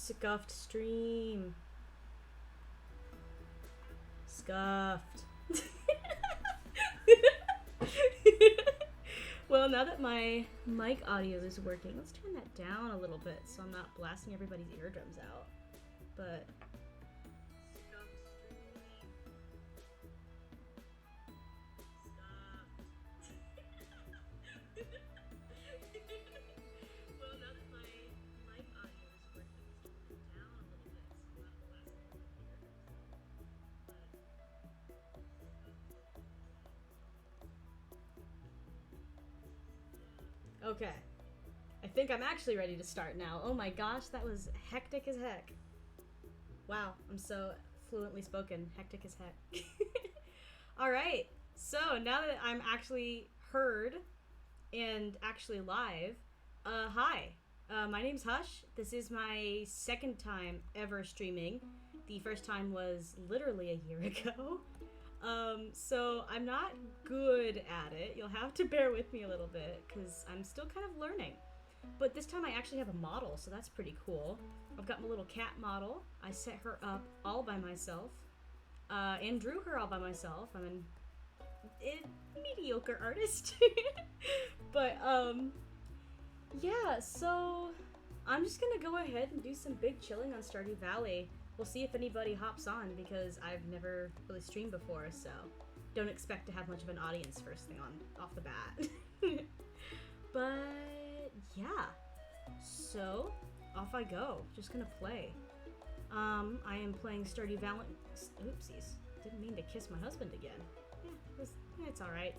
Scuffed stream. Scuffed. Well, now that my mic audio is working, let's turn that down a little bit so I'm not blasting everybody's eardrums out. But okay. I think I'm actually ready to start now. Oh my gosh, that was hectic as heck. Wow, I'm so fluently spoken. Hectic as heck. Alright, so now that I'm actually heard and actually live, hi. My name's Hush. This is my second time ever streaming. The first time was literally a year ago. So I'm not good at it. You'll have to bear with me a little bit because I'm still kind of learning. But this time I actually have a model, so that's pretty cool. I've got my little cat model. I set her up all by myself, and drew her all by myself. I'm a mediocre artist. But, yeah, so I'm just gonna go ahead and do some big chilling on Stardew Valley. We'll see if anybody hops on because I've never really streamed before, so don't expect to have much of an audience first thing off the bat. But yeah, so off I go. Just gonna play. I am playing Stardew Valley. Oopsies, didn't mean to kiss my husband again. Yeah, it's all right.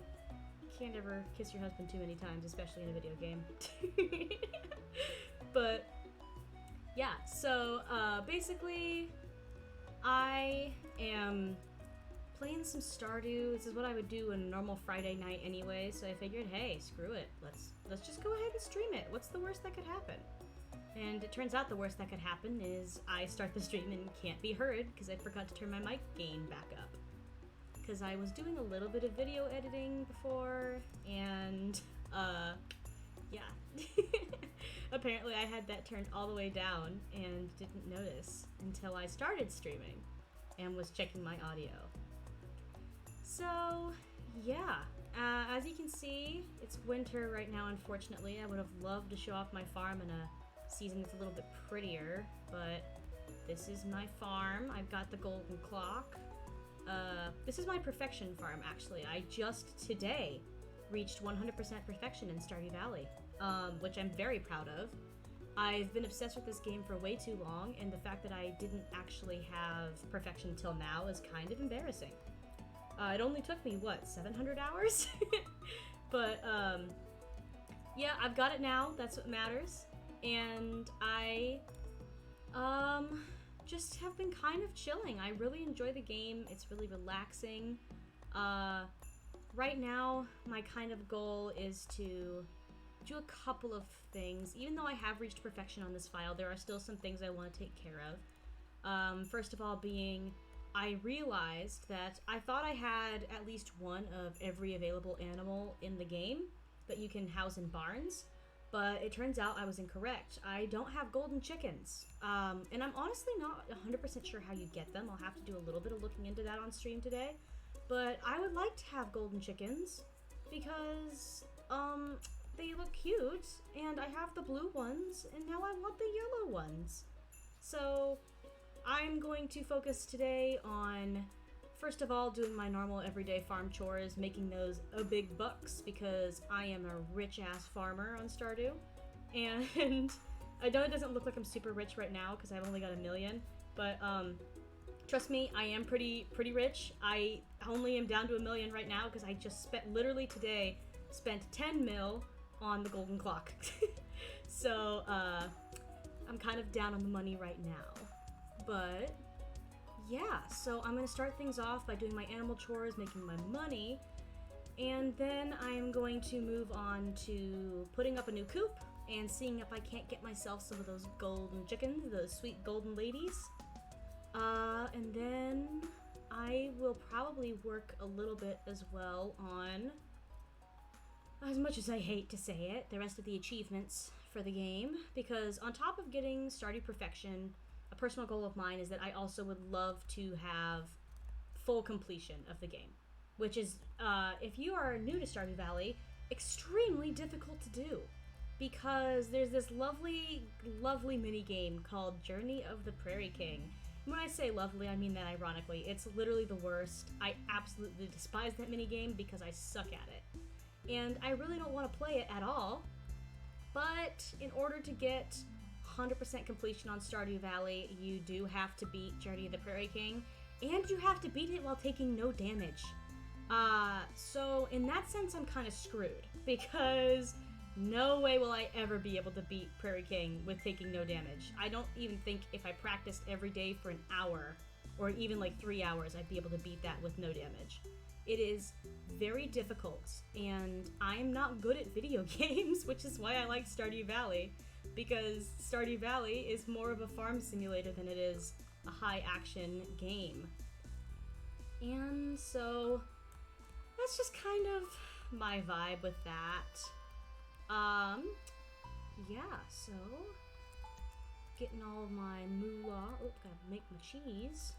Can't ever kiss your husband too many times, especially in a video game. But yeah, so basically I am playing some Stardew. This is what I would do on a normal Friday night anyway, so I figured, hey, screw it. Let's just go ahead and stream it. What's the worst that could happen? And it turns out the worst that could happen is I start the stream and can't be heard because I forgot to turn my mic gain back up. Because I was doing a little bit of video editing before, and yeah. Apparently I had that turned all the way down and didn't notice until I started streaming and was checking my audio. So, yeah. As you can see, it's winter right now, unfortunately. I would have loved to show off my farm in a season that's a little bit prettier, but this is my farm. I've got the golden clock. This is my perfection farm, actually. I just today reached 100% perfection in Stardew Valley, which I'm very proud of. I've been obsessed with this game for way too long, and the fact that I didn't actually have perfection until now is kind of embarrassing. It only took me, what, 700 hours? But, yeah, I've got it now. That's what matters. And I, just have been kind of chilling. I really enjoy the game. It's really relaxing. Right now, my kind of goal is to do a couple of things. Even though I have reached perfection on this file, there are still some things I want to take care of. First of all being, I realized that I thought I had at least one of every available animal in the game that you can house in barns, but it turns out I was incorrect. I don't have golden chickens, and I'm honestly not 100% sure how you get them. I'll have to do a little bit of looking into that on stream today, but I would like to have golden chickens because, they look cute, and I have the blue ones, and now I want the yellow ones. So I'm going to focus today on, first of all, doing my normal everyday farm chores, making those a big bucks because I am a rich-ass farmer on Stardew. And I know it doesn't look like I'm super rich right now because I've only got 1 million, but trust me, I am pretty rich. I only am down to 1 million right now because I just literally today spent 10 mil on the golden clock. So I'm kind of down on the money right now. But yeah, so I'm gonna start things off by doing my animal chores, making my money, and then I'm going to move on to putting up a new coop and seeing if I can't get myself some of those golden chickens, those sweet golden ladies. And then I will probably work a little bit as well on, as much as I hate to say it, the rest of the achievements for the game, because on top of getting Stardew Perfection, a personal goal of mine is that I also would love to have full completion of the game, which is, if you are new to Stardew Valley, extremely difficult to do, because there's this lovely, lovely mini game called Journey of the Prairie King. When I say lovely, I mean that ironically. It's literally the worst. I absolutely despise that mini game because I suck at it. And I really don't want to play it at all. But in order to get 100% completion on Stardew Valley, you do have to beat Journey of the Prairie King, and you have to beat it while taking no damage. So in that sense, I'm kind of screwed, because no way will I ever be able to beat Prairie King with taking no damage. I don't even think if I practiced every day for an hour, or even like 3 hours, I'd be able to beat that with no damage. It is very difficult, and I am not good at video games, which is why I like Stardew Valley, because Stardew Valley is more of a farm simulator than it is a high-action game. And so that's just kind of my vibe with that. Yeah, so getting all of my moolah. Oh, gotta make my cheese.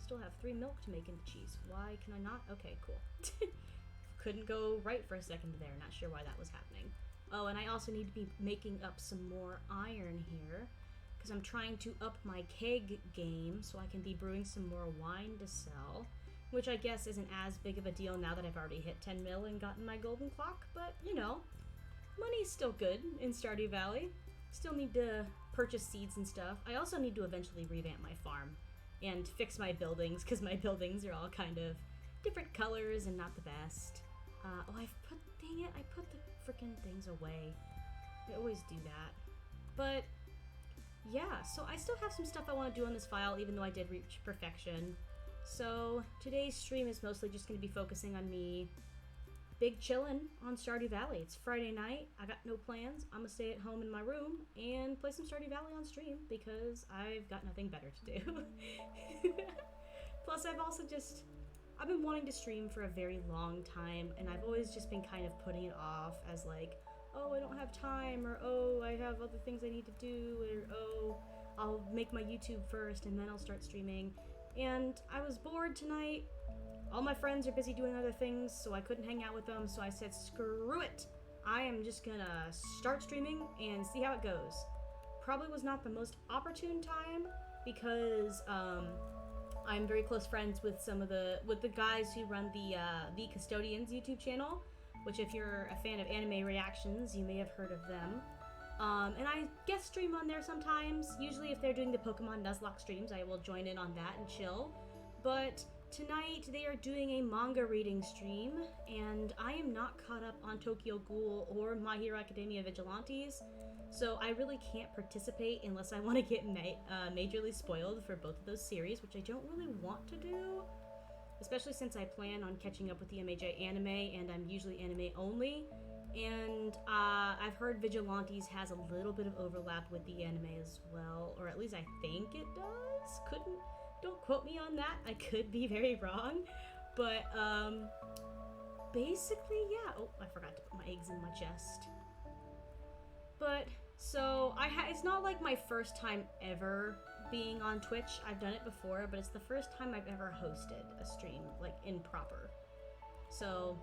Still have 3 milk to make into cheese. Why can I not? Okay, cool. Couldn't go right for a second there. Not sure why that was happening. Oh, and I also need to be making up some more iron here, because I'm trying to up my keg game so I can be brewing some more wine to sell, which I guess isn't as big of a deal now that I've already hit 10 mil and gotten my golden clock, but you know, money's still good in Stardew Valley. Still need to purchase seeds and stuff. I also need to eventually revamp my farm and fix my buildings, because my buildings are all kind of different colors and not the best. Oh, dang it, I put the freaking things away. I always do that. But yeah, so I still have some stuff I want to do on this file, even though I did reach perfection. So today's stream is mostly just going to be focusing on me big chillin' on Stardew Valley. It's Friday night. I got no plans. I'm gonna stay at home in my room and play some Stardew Valley on stream because I've got nothing better to do. Plus, I've been wanting to stream for a very long time, and I've always just been kind of putting it off as like, oh, I don't have time, or oh, I have other things I need to do, or oh, I'll make my YouTube first and then I'll start streaming. And I was bored tonight. All my friends are busy doing other things, so I couldn't hang out with them, so I said, screw it! I am just gonna start streaming and see how it goes. Probably was not the most opportune time, because I'm very close friends with the guys who run the Custodians YouTube channel, which if you're a fan of anime reactions, you may have heard of them. And I guest stream on there sometimes. Usually if they're doing the Pokemon Nuzlocke streams, I will join in on that and chill. But tonight they are doing a manga reading stream, and I am not caught up on Tokyo Ghoul or My Hero Academia Vigilantes, so I really can't participate unless I want to get majorly spoiled for both of those series, which I don't really want to do, especially since I plan on catching up with the MHA anime, and I'm usually anime only. And I've heard Vigilantes has a little bit of overlap with the anime as well, or at least I think it does. Don't quote me on that. I could be very wrong. But basically, yeah. Oh, I forgot to put my eggs in my chest. But so it's not like my first time ever being on Twitch. I've done it before, but it's the first time I've ever hosted a stream like in proper. So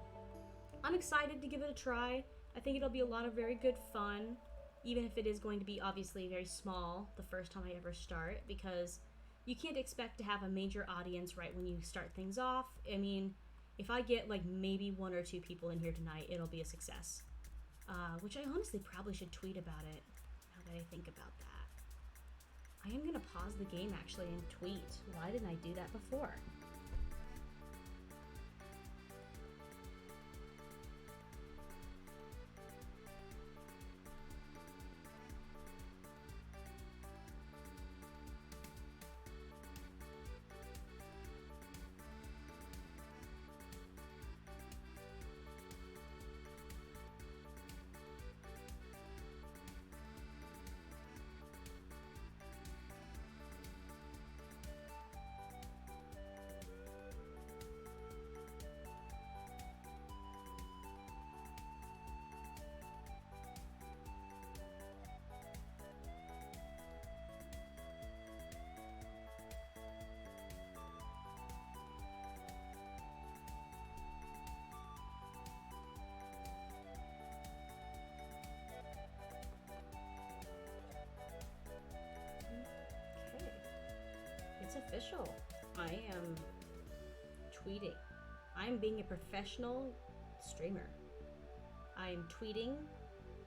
I'm excited to give it a try. I think it'll be a lot of very good fun, even if it is going to be obviously very small the first time I ever start, because you can't expect to have a major audience right when you start things off. I mean, if I get like maybe 1 or 2 people in here tonight, it'll be a success. Which I honestly probably should tweet about it, now that I think about that. I am gonna pause the game actually and tweet. Why didn't I do that before? official. I am tweeting. I'm being a professional streamer. I'm tweeting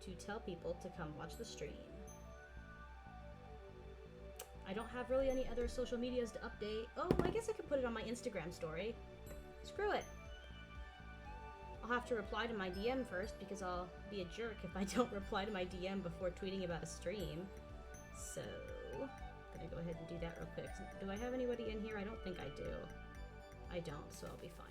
to tell people to come watch the stream. I don't have really any other social medias to update. Oh, I guess I could put it on my Instagram story. Screw it. I'll have to reply to my DM first because I'll be a jerk if I don't reply to my DM before tweeting about a stream. So, I'm gonna go ahead and do that real quick. Do I have anybody in here? I don't think I do. I don't, so I'll be fine.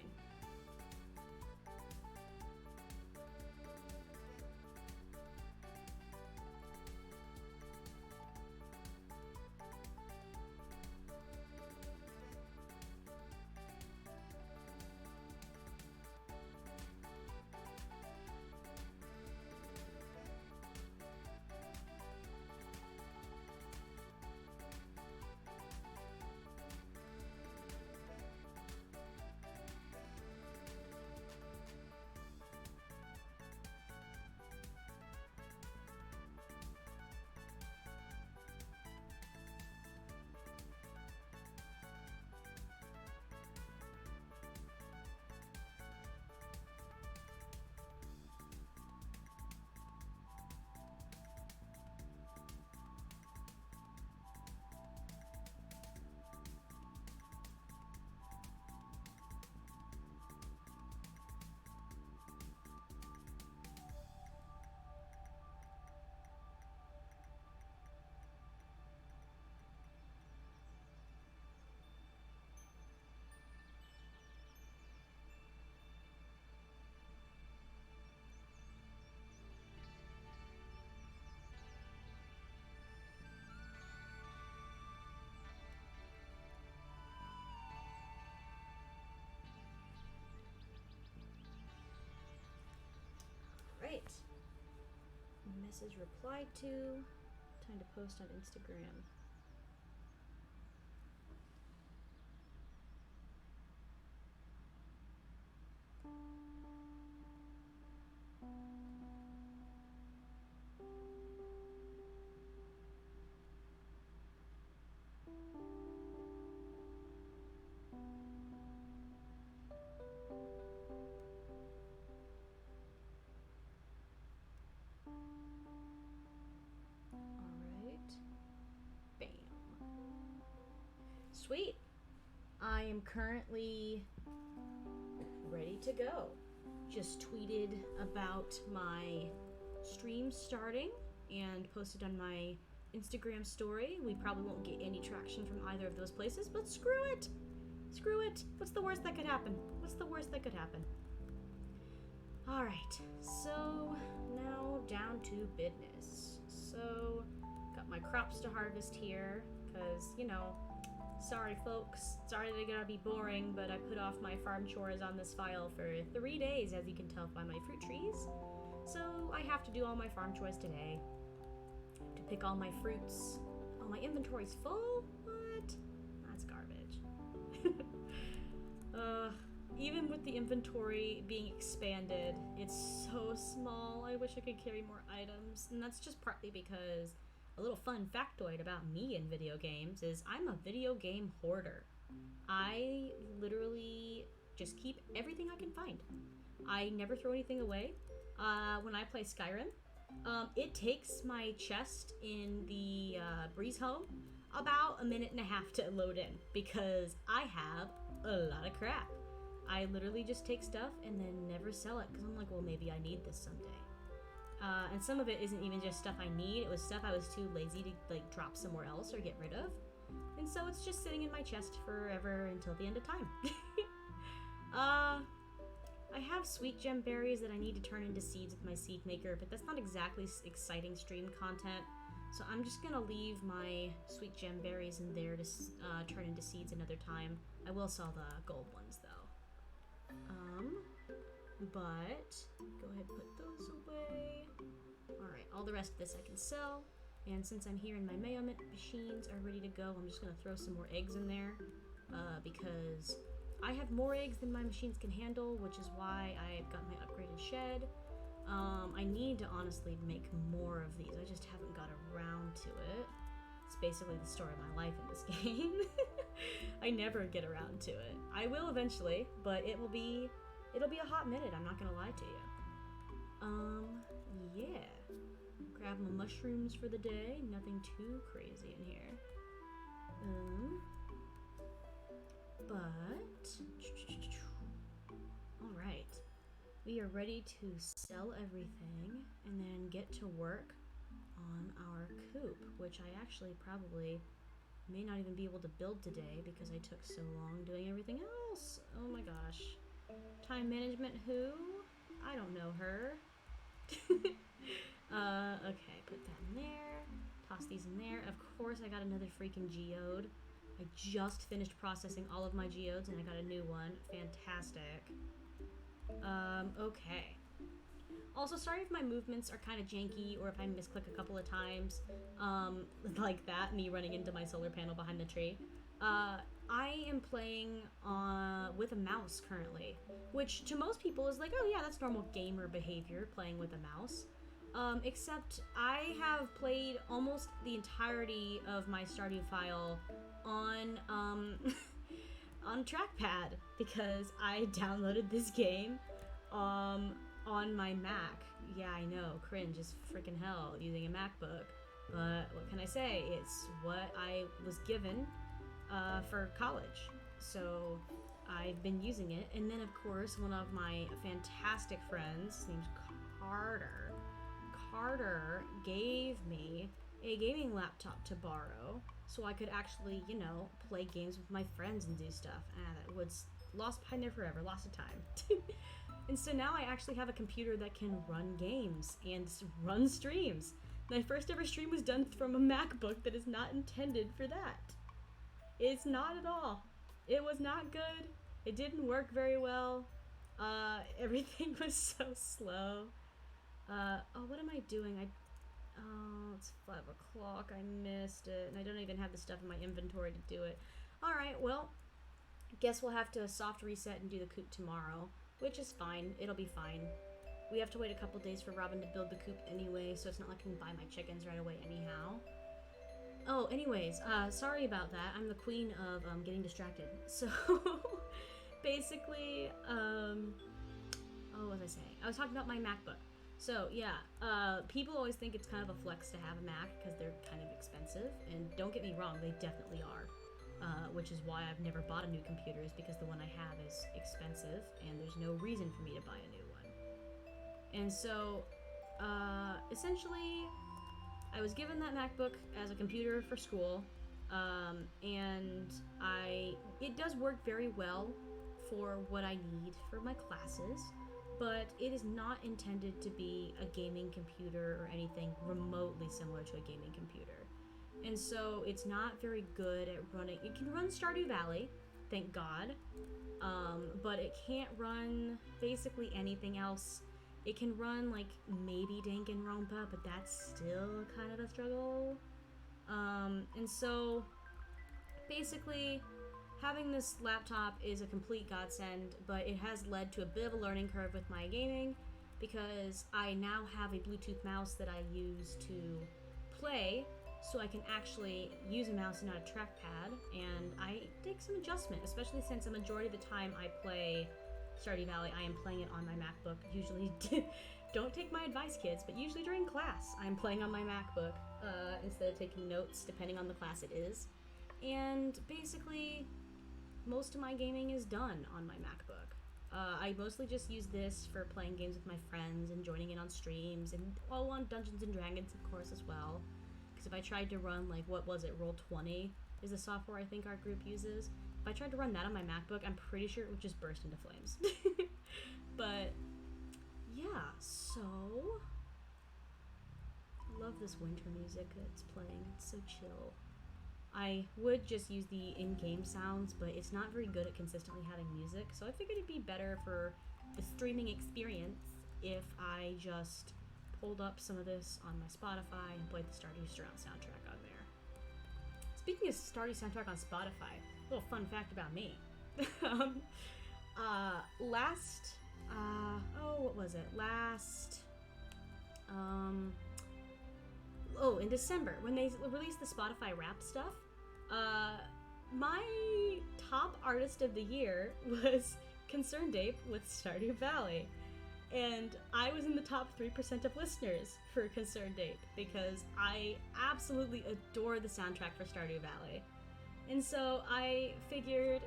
Right. Message replied to. Time to post on Instagram. Sweet. I am currently ready to go. Just tweeted about my stream starting and posted on my Instagram story. We probably won't get any traction from either of those places, but screw it. Screw it. What's the worst that could happen? What's the worst that could happen? All right, so now down to business. So, got my crops to harvest here, because, you know, sorry folks, sorry they're gonna be boring, but I put off my farm chores on this file for 3 days, as you can tell by my fruit trees. So I have to do all my farm chores today. To pick all my fruits. Oh, my inventory's full? What? That's garbage. Even with the inventory being expanded, it's so small. I wish I could carry more items, and that's just partly because a little fun factoid about me in video games is I'm a video game hoarder. I literally just keep everything I can find. I never throw anything away. When I play Skyrim, it takes my chest in the Breeze Home about 1.5 minutes to load in because I have a lot of crap. I literally just take stuff and then never sell it because I'm like, well, maybe I need this someday. And some of it isn't even just stuff I need, it was stuff I was too lazy to like drop somewhere else or get rid of. And so it's just sitting in my chest forever until the end of time. I have sweet gem berries that I need to turn into seeds with my seed maker, but that's not exactly exciting stream content. So I'm just gonna leave my sweet gem berries in there to turn into seeds another time. I will sell the gold ones though. But go ahead and put those away. Alright, all the rest of this I can sell. And since I'm here and my mailman machines are ready to go, I'm just gonna throw some more eggs in there. Because I have more eggs than my machines can handle, which is why I've got my upgraded shed. I need to honestly make more of these. I just haven't got around to it. basically the story of my life in this game. I never get around to it. I will eventually, but it'll be a hot minute, I'm not gonna lie to you. Yeah. Grab my mushrooms for the day. Nothing too crazy in here. But alright. We are ready to sell everything and then get to work on our coop, which I actually probably may not even be able to build today because I took so long doing everything else. Oh my gosh. Time management who? I don't know her. Okay, put that in there. Toss these in there. Of course I got another freaking geode. I just finished processing all of my geodes and I got a new one. Fantastic. Okay. Also, sorry if my movements are kind of janky or if I misclick a couple of times. Like that, me running into my solar panel behind the tree. I am playing with a mouse currently, which to most people is like, oh yeah, that's normal gamer behavior, playing with a mouse. Except I have played almost the entirety of my Stardew file on, on trackpad because I downloaded this game, on my Mac. Yeah, I know, cringe as freaking hell using a MacBook, but what can I say? It's what I was given, for college. So I've been using it, and then of course one of my fantastic friends, his name's Carter gave me a gaming laptop to borrow so I could actually, you know, play games with my friends and do stuff. That was lost behind there forever, lost of time. And so now I actually have a computer that can run games and run streams. My first ever stream was done from a MacBook that is not intended for that. It's not at all. It was not good. It didn't work very well. Everything was so slow. Oh, what am I doing? Oh, it's 5 o'clock. I missed it. And I don't even have the stuff in my inventory to do it. Alright, well, guess we'll have to soft reset and do the coop tomorrow, which is fine. It'll be fine. We have to wait a couple days for Robin to build the coop anyway, so it's not like I can buy my chickens right away anyhow. Oh, anyways, sorry about that. I'm the queen of getting distracted. So, basically, what was I saying? I was talking about my MacBook. So, yeah, people always think it's kind of a flex to have a Mac because they're kind of expensive, and don't get me wrong, they definitely are. Which is why I've never bought a new computer, is because the one I have is expensive, and there's no reason for me to buy a new one. And so, essentially, I was given that MacBook as a computer for school, and it does work very well for what I need for my classes, but it is not intended to be a gaming computer or anything remotely similar to a gaming computer. And so it's not very good at running. It can run Stardew Valley, thank God, but it can't run basically anything else. It can run like maybe Danganronpa, but that's still kind of a struggle. And so basically having this laptop is a complete godsend, but it has led to a bit of a learning curve with my gaming because I now have a Bluetooth mouse that I use to play, so I can actually use a mouse and not a trackpad, and I take some adjustment, especially since the majority of the time I play Stardew Valley, I am playing it on my MacBook. Usually, don't take my advice, kids, but usually during class, I'm playing on my MacBook instead of taking notes, depending on the class it is. And basically, most of my gaming is done on my MacBook. I mostly just use this for playing games with my friends and joining in on streams, and on Dungeons & Dragons, of course, as well. Because if I tried to run, like, what was it, Roll20 is the software I think our group uses. If I tried to run that on my MacBook, I'm pretty sure it would just burst into flames. But, yeah, so... I love this winter music that's playing. It's so chill. I would just use the in-game sounds, but it's not very good at consistently having music, so I figured it'd be better for the streaming experience if I just pulled up some of this on my Spotify and played the Stardew Surround soundtrack on there. Speaking of Stardew soundtrack on Spotify, a little fun fact about me. oh, in December, when they released the Spotify Wrapped stuff, my top artist of the year was Concerned Ape with Stardew Valley. And I was in the top 3% of listeners for Concerned Ape because I absolutely adore the soundtrack for Stardew Valley. And so I figured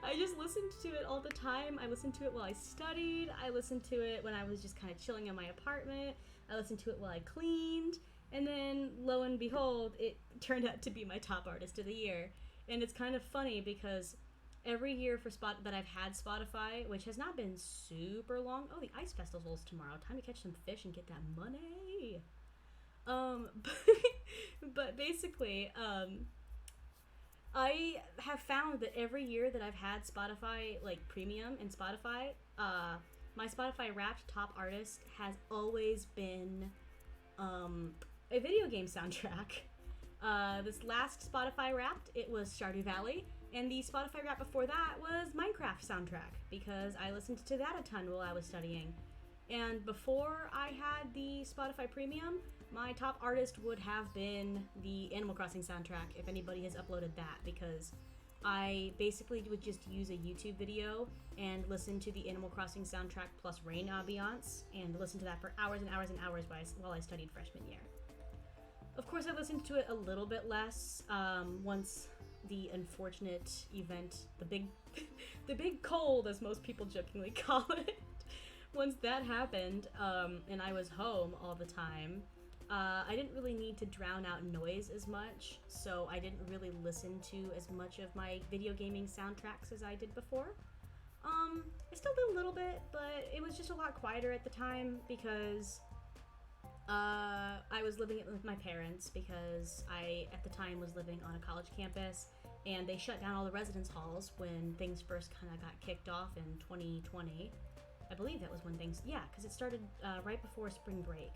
I just listened to it all the time. I listened to it while I studied. I listened to it when I was just kind of chilling in my apartment. I listened to it while I cleaned. And then, lo and behold, it turned out to be my top artist of the year. And it's kind of funny because every year that I've had Spotify, which has not been super long. Oh, the Ice Festival's tomorrow. Time to catch some fish and get that money. But basically, I have found that every year that I've had Spotify, like, premium in Spotify, my Spotify Wrapped top artist has always been, a video game soundtrack. This last Spotify Wrapped, it was Stardew Valley, and the Spotify Wrapped before that was Minecraft soundtrack, because I listened to that a ton while I was studying. And before I had the Spotify Premium, my top artist would have been the Animal Crossing soundtrack, if anybody has uploaded that, because I basically would just use a YouTube video and listen to the Animal Crossing soundtrack plus rain ambiance, and listen to that for hours and hours and hours while I studied freshman year. Of course, I listened to it a little bit less once the unfortunate event, the big cold, as most people jokingly call it, once that happened, and I was home all the time, I didn't really need to drown out noise as much, so I didn't really listen to as much of my video gaming soundtracks as I did before. I still did a little bit, but it was just a lot quieter at the time because I was living with my parents, because I, at the time, was living on a college campus, and they shut down all the residence halls when things first kind of got kicked off in 2020. I believe that was when things, yeah, because it started right before spring break,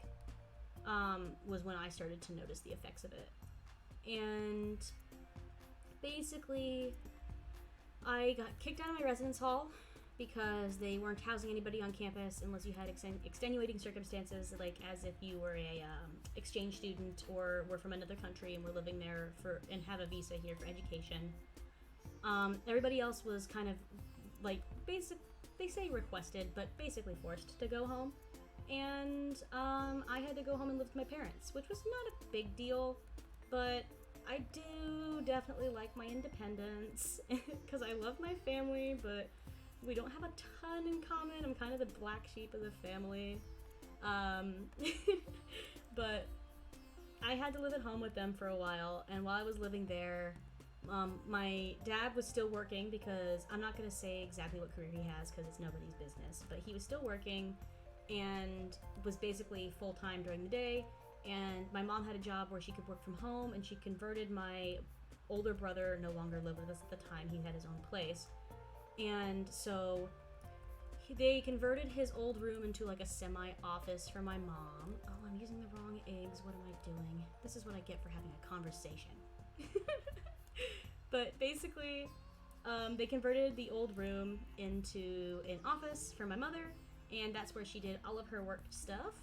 was when I started to notice the effects of it. And basically, I got kicked out of my residence hall because they weren't housing anybody on campus unless you had extenuating circumstances, like as if you were a exchange student or were from another country and were living there and have a visa here for education. Everybody else was kind of like they say requested, but basically forced to go home. And I had to go home and live with my parents, which was not a big deal, but I do definitely like my independence because I love my family, but we don't have a ton in common. I'm kind of the black sheep of the family. But I had to live at home with them for a while, and while I was living there, my dad was still working, because I'm not going to say exactly what career he has because it's nobody's business, but he was still working and was basically full-time during the day, and my mom had a job where she could work from home, and she converted my older brother, no longer lived with us at the time, he had his own place. And so they converted his old room into like a semi-office for my mom. Oh, I'm using the wrong eggs. What am I doing? This is what I get for having a conversation. But basically, they converted the old room into an office for my mother, and that's where she did all of her work stuff.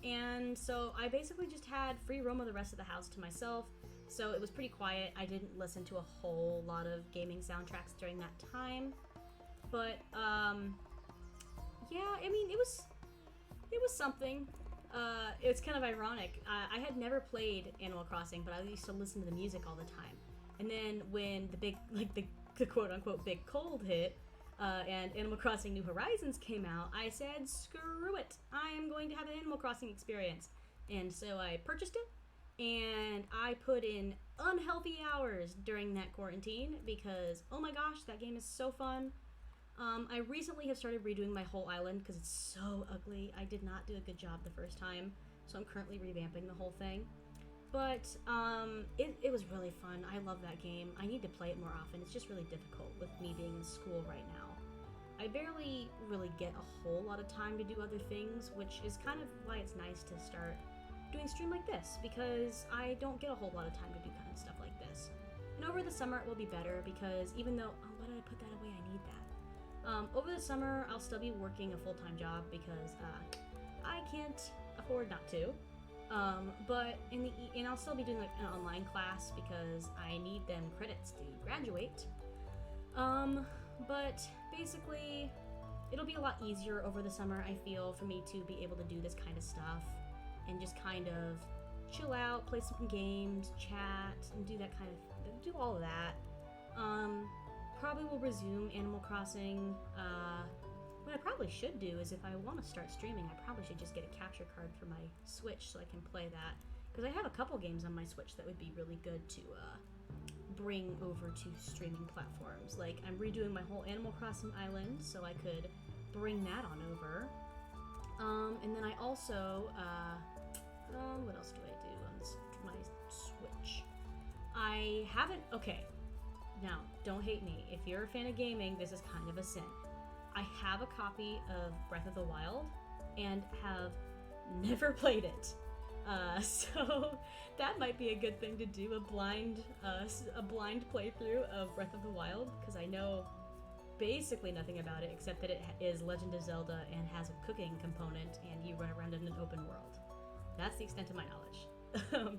And so I basically just had free roam of the rest of the house to myself. So it was pretty quiet. I didn't listen to a whole lot of gaming soundtracks during that time. But, yeah, I mean, it was something. It's kind of ironic. I had never played Animal Crossing, but I used to listen to the music all the time. And then when the quote-unquote big cold hit, and Animal Crossing New Horizons came out, I said, screw it. I am going to have an Animal Crossing experience. And so I purchased it. And I put in unhealthy hours during that quarantine because, oh my gosh, that game is so fun. I recently have started redoing my whole island because it's so ugly. I did not do a good job the first time, so I'm currently revamping the whole thing. But it was really fun. I love that game. I need to play it more often. It's just really difficult with me being in school right now. I barely really get a whole lot of time to do other things, which is kind of why it's nice to start doing stream like this, because I don't get a whole lot of time to do kind of stuff like this. And over the summer it will be better, because even though, oh, why did I put that away? I need that. Over the summer I'll still be working a full-time job because I can't afford not to. But and I'll still be doing like an online class because I need them credits to graduate. But basically, it'll be a lot easier over the summer, I feel, for me to be able to do this kind of stuff and just kind of chill out, play some games, chat, and do that kind of, do all of that. Probably will resume Animal Crossing. What I probably should do is if I want to start streaming, I probably should just get a capture card for my Switch so I can play that. Because I have a couple games on my Switch that would be really good to bring over to streaming platforms. Like, I'm redoing my whole Animal Crossing island, so I could bring that on over. And then I also, what else do I do on my Switch? I haven't, okay, now, don't hate me. If you're a fan of gaming, this is kind of a sin. I have a copy of Breath of the Wild and have never played it. So that might be a good thing to do, a blind playthrough of Breath of the Wild, because I know basically nothing about it except that it is Legend of Zelda and has a cooking component and you run around in an open world. That's the extent of my knowledge.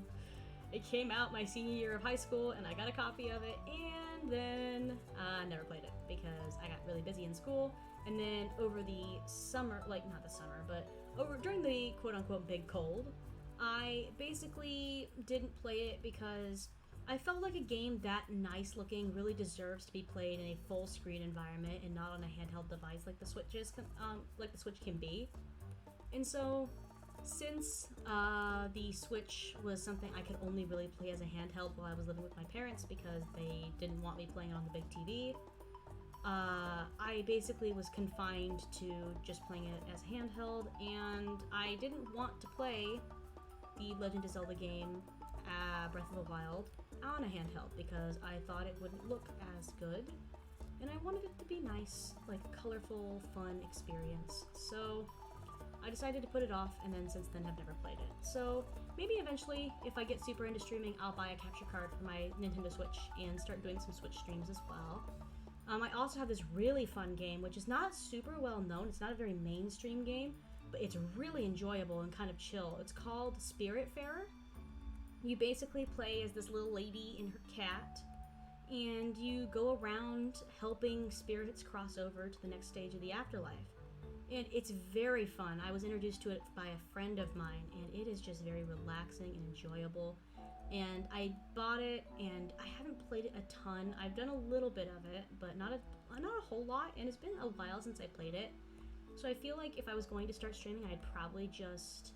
It came out my senior year of high school and I got a copy of it, and then I never played it because I got really busy in school. And then over the summer, like not the summer, but during the quote-unquote big cold, I basically didn't play it because I felt like a game that nice looking really deserves to be played in a full screen environment and not on a handheld device like the Switch can be. And so, since the Switch was something I could only really play as a handheld while I was living with my parents because they didn't want me playing it on the big TV, I basically was confined to just playing it as a handheld, and I didn't want to play the Legend of Zelda game, Breath of the Wild, on a handheld because I thought it wouldn't look as good, and I wanted it to be nice, like a colorful, fun experience. So I decided to put it off, and then since then have never played it. So maybe eventually, if I get super into streaming, I'll buy a capture card for my Nintendo Switch and start doing some Switch streams as well. I also have this really fun game, which is not super well known. It's not a very mainstream game, but it's really enjoyable and kind of chill. It's called Spiritfarer. You basically play as this little lady and her cat, and you go around helping spirits cross over to the next stage of the afterlife. And it's very fun. I was introduced to it by a friend of mine, and it is just very relaxing and enjoyable. And I bought it, and I haven't played it a ton. I've done a little bit of it, but not a whole lot, and it's been a while since I played it. So I feel like if I was going to start streaming, I would probably just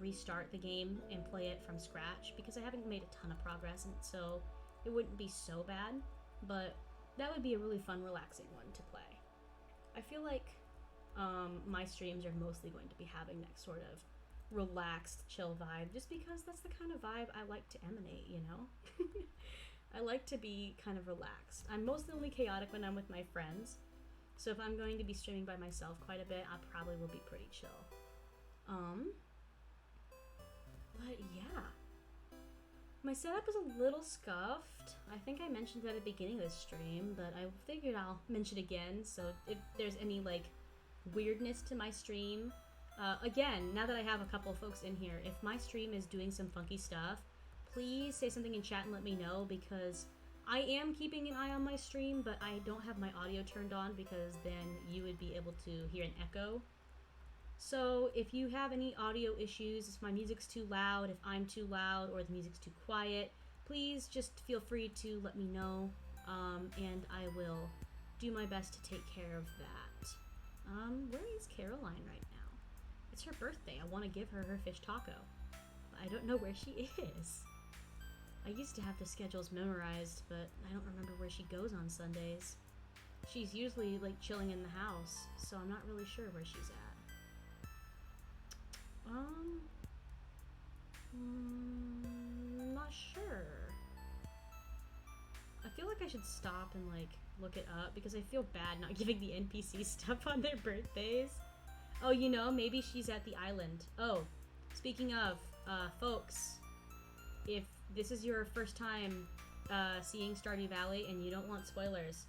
restart the game and play it from scratch because I haven't made a ton of progress, and so it wouldn't be so bad. But that would be a really fun, relaxing one to play. I feel like my streams are mostly going to be having that sort of relaxed, chill vibe, just because that's the kind of vibe I like to emanate, you know? I like to be kind of relaxed. I'm mostly only chaotic when I'm with my friends, so if I'm going to be streaming by myself quite a bit, I probably will be pretty chill. But yeah. My setup is a little scuffed. I think I mentioned that at the beginning of this stream, but I figured I'll mention it again, so if there's any, like, weirdness to my stream, again, now that I have a couple of folks in here, if my stream is doing some funky stuff, please say something in chat and let me know, because I am keeping an eye on my stream, but I don't have my audio turned on because then you would be able to hear an echo. So if you have any audio issues, if my music's too loud, if I'm too loud, or the music's too quiet, please just feel free to let me know, and I will do my best to take care of that. Where is Caroline right now? It's her birthday. I want to give her her fish taco, but I don't know where she is. I used to have the schedules memorized, but I don't remember where she goes on Sundays. She's usually, like, chilling in the house, so I'm not really sure where she's at. Not sure. I feel like I should stop and, like, look it up, because I feel bad not giving the NPC stuff on their birthdays. Oh, you know, maybe she's at the island. Oh, speaking of, folks, if this is your first time seeing Stardew Valley and you don't want spoilers,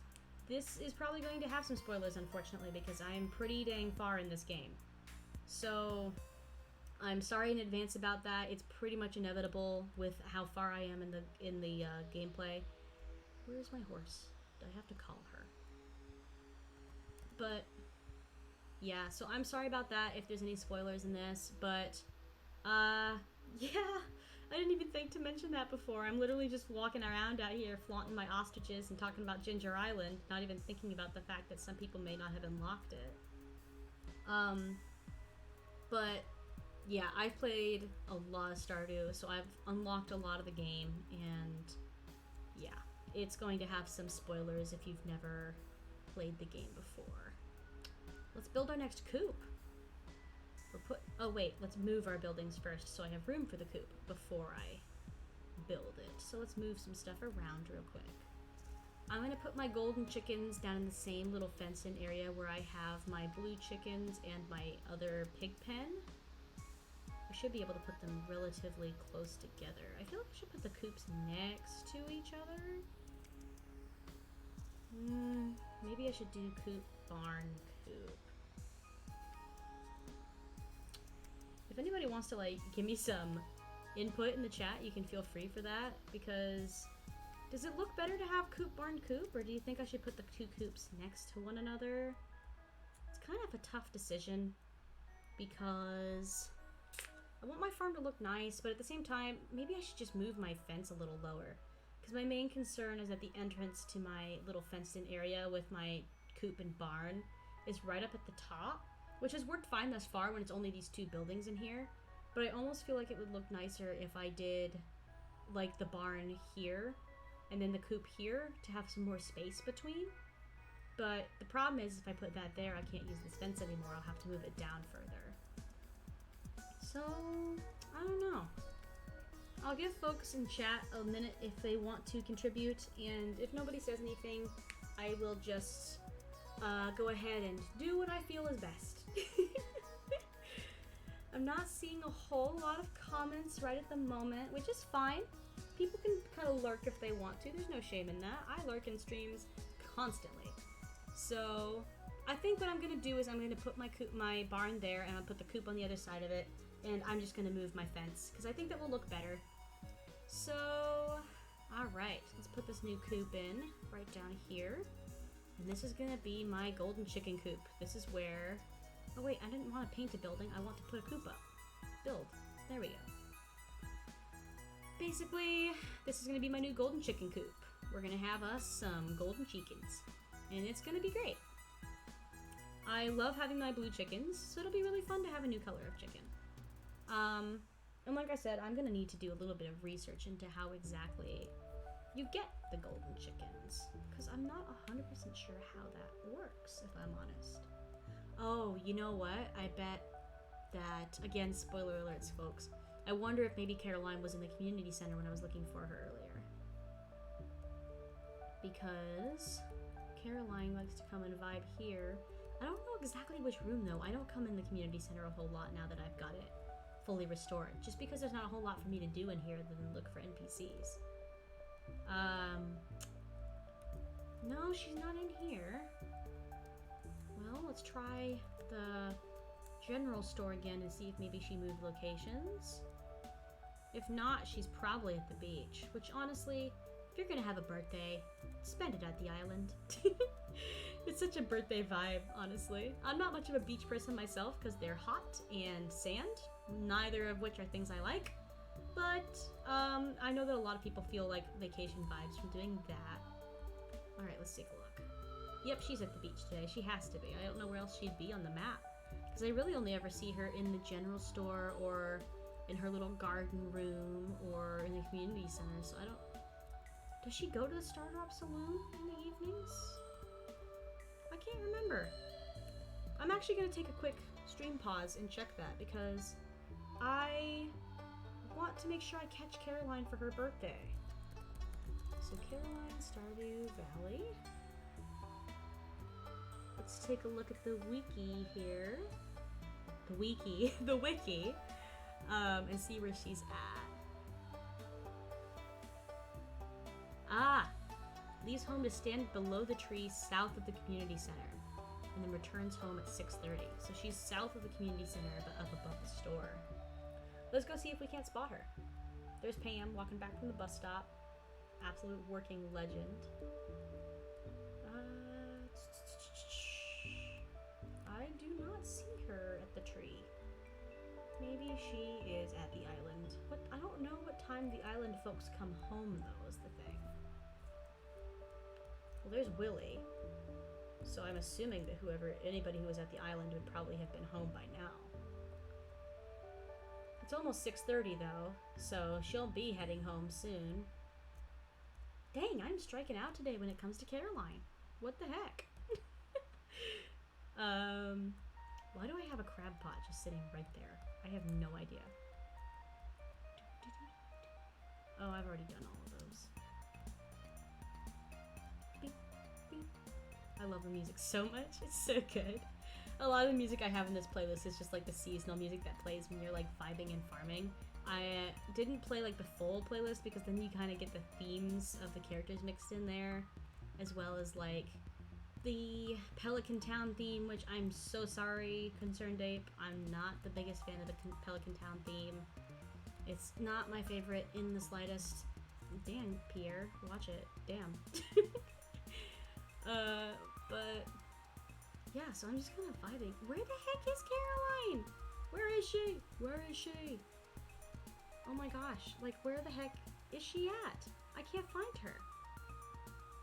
this is probably going to have some spoilers, unfortunately, because I am pretty dang far in this game. So I'm sorry in advance about that. It's pretty much inevitable with how far I am in the gameplay. Where's my horse? Do I have to call her? But yeah, so I'm sorry about that if there's any spoilers in this, but yeah, I didn't even think to mention that before. I'm literally just walking around out here flaunting my ostriches and talking about Ginger Island, not even thinking about the fact that some people may not have unlocked it. But yeah, I've played a lot of Stardew, so I've unlocked a lot of the game, and yeah, it's going to have some spoilers if you've never played the game before. Let's build our next coop. Oh wait, let's move our buildings first so I have room for the coop before I build it. So let's move some stuff around real quick. I'm gonna put my golden chickens down in the same little fenced-in area where I have my blue chickens and my other pig pen. We should be able to put them relatively close together. I feel like I should put the coops next to each other. Maybe I should do coop, barn, coop. If anybody wants to like give me some input in the chat, you can feel free for that, because does it look better to have coop, barn, coop, or do you think I should put the two coops next to one another? It's kind of a tough decision because I want my farm to look nice, but at the same time, maybe I should just move my fence a little lower. Because my main concern is that the entrance to my little fenced-in area with my coop and barn is right up at the top, which has worked fine thus far when it's only these two buildings in here. But I almost feel like it would look nicer if I did like the barn here and then the coop here to have some more space between. But the problem is if I put that there, I can't use this fence anymore. I'll have to move it down further. So, I don't know. I'll give folks in chat a minute if they want to contribute, and if nobody says anything, I will just go ahead and do what I feel is best. I'm not seeing a whole lot of comments right at the moment, which is fine. People can kind of lurk if they want to. There's no shame in that. I lurk in streams constantly. So, I think what I'm going to do is I'm going to put my barn there, and I'll put the coop on the other side of it. And I'm just going to move my fence, because I think that will look better. So, alright, let's put this new coop in, right down here. And this is going to be my golden chicken coop. This is where... Oh wait, I didn't want to paint a building, I want to put a coop up. Build. There we go. Basically, this is going to be my new golden chicken coop. We're going to have us some golden chickens. And it's going to be great. I love having my blue chickens, so it'll be really fun to have a new color of chicken. And like I said, I'm gonna need to do a little bit of research into how exactly you get the golden chickens, because I'm not 100% sure how that works, if I'm honest. Oh, you know what? I bet that, again, spoiler alerts, folks. I wonder if maybe Caroline was in the community center when I was looking for her earlier. Because Caroline likes to come and vibe here. I don't know exactly which room, though. I don't come in the community center a whole lot now that I've got it fully restored, just because there's not a whole lot for me to do in here other than look for NPCs. No, she's not in here. Well, let's try the general store again and see if maybe she moved locations. If not, she's probably at the beach, which honestly, if you're gonna have a birthday, spend it at the island. It's such a birthday vibe, honestly. I'm not much of a beach person myself because they're hot and sand, neither of which are things I like. But I know that a lot of people feel like vacation vibes from doing that. Alright, let's take a look. Yep, she's at the beach today. She has to be. I don't know where else she'd be on the map. Because I really only ever see her in the general store or in her little garden room or in the community center, so I don't... Does she go to the Stardrop Saloon in the evenings? I can't remember. I'm actually going to take a quick stream pause and check that because I want to make sure I catch Caroline for her birthday. So Caroline, Stardew Valley. Let's take a look at the wiki here. The wiki, and see where she's at. Ah! Leaves home to stand below the tree south of the community center, and then returns home at 6:30. So she's south of the community center, but up above the store. Let's go see if we can't spot her. There's Pam walking back from the bus stop. Absolute working legend. I do not see her at the tree. Maybe she is at the island. What? I don't know what time the island folks come home, though, is the thing. Well, there's Willie. So I'm assuming that anybody who was at the island would probably have been home by now. It's almost 6:30 though, so she'll be heading home soon. Dang, I'm striking out today when it comes to Caroline. What the heck? Why do I have a crab pot just sitting right there? I have no idea. Oh, I've already done all of those. Beep, beep. I love the music so much. It's so good. A lot of the music I have in this playlist is just like the seasonal music that plays when you're like vibing and farming. I didn't play like the full playlist because then you kind of get the themes of the characters mixed in there, as well as like the Pelican Town theme, which I'm so sorry, Concerned Ape. I'm not the biggest fan of the Pelican Town theme. It's not my favorite in the slightest. Damn, Pierre, watch it. Damn. But yeah, so I'm just kind of vibing. Where the heck is Caroline? Where is she? Where is she? Oh my gosh, like where the heck is she at? I can't find her.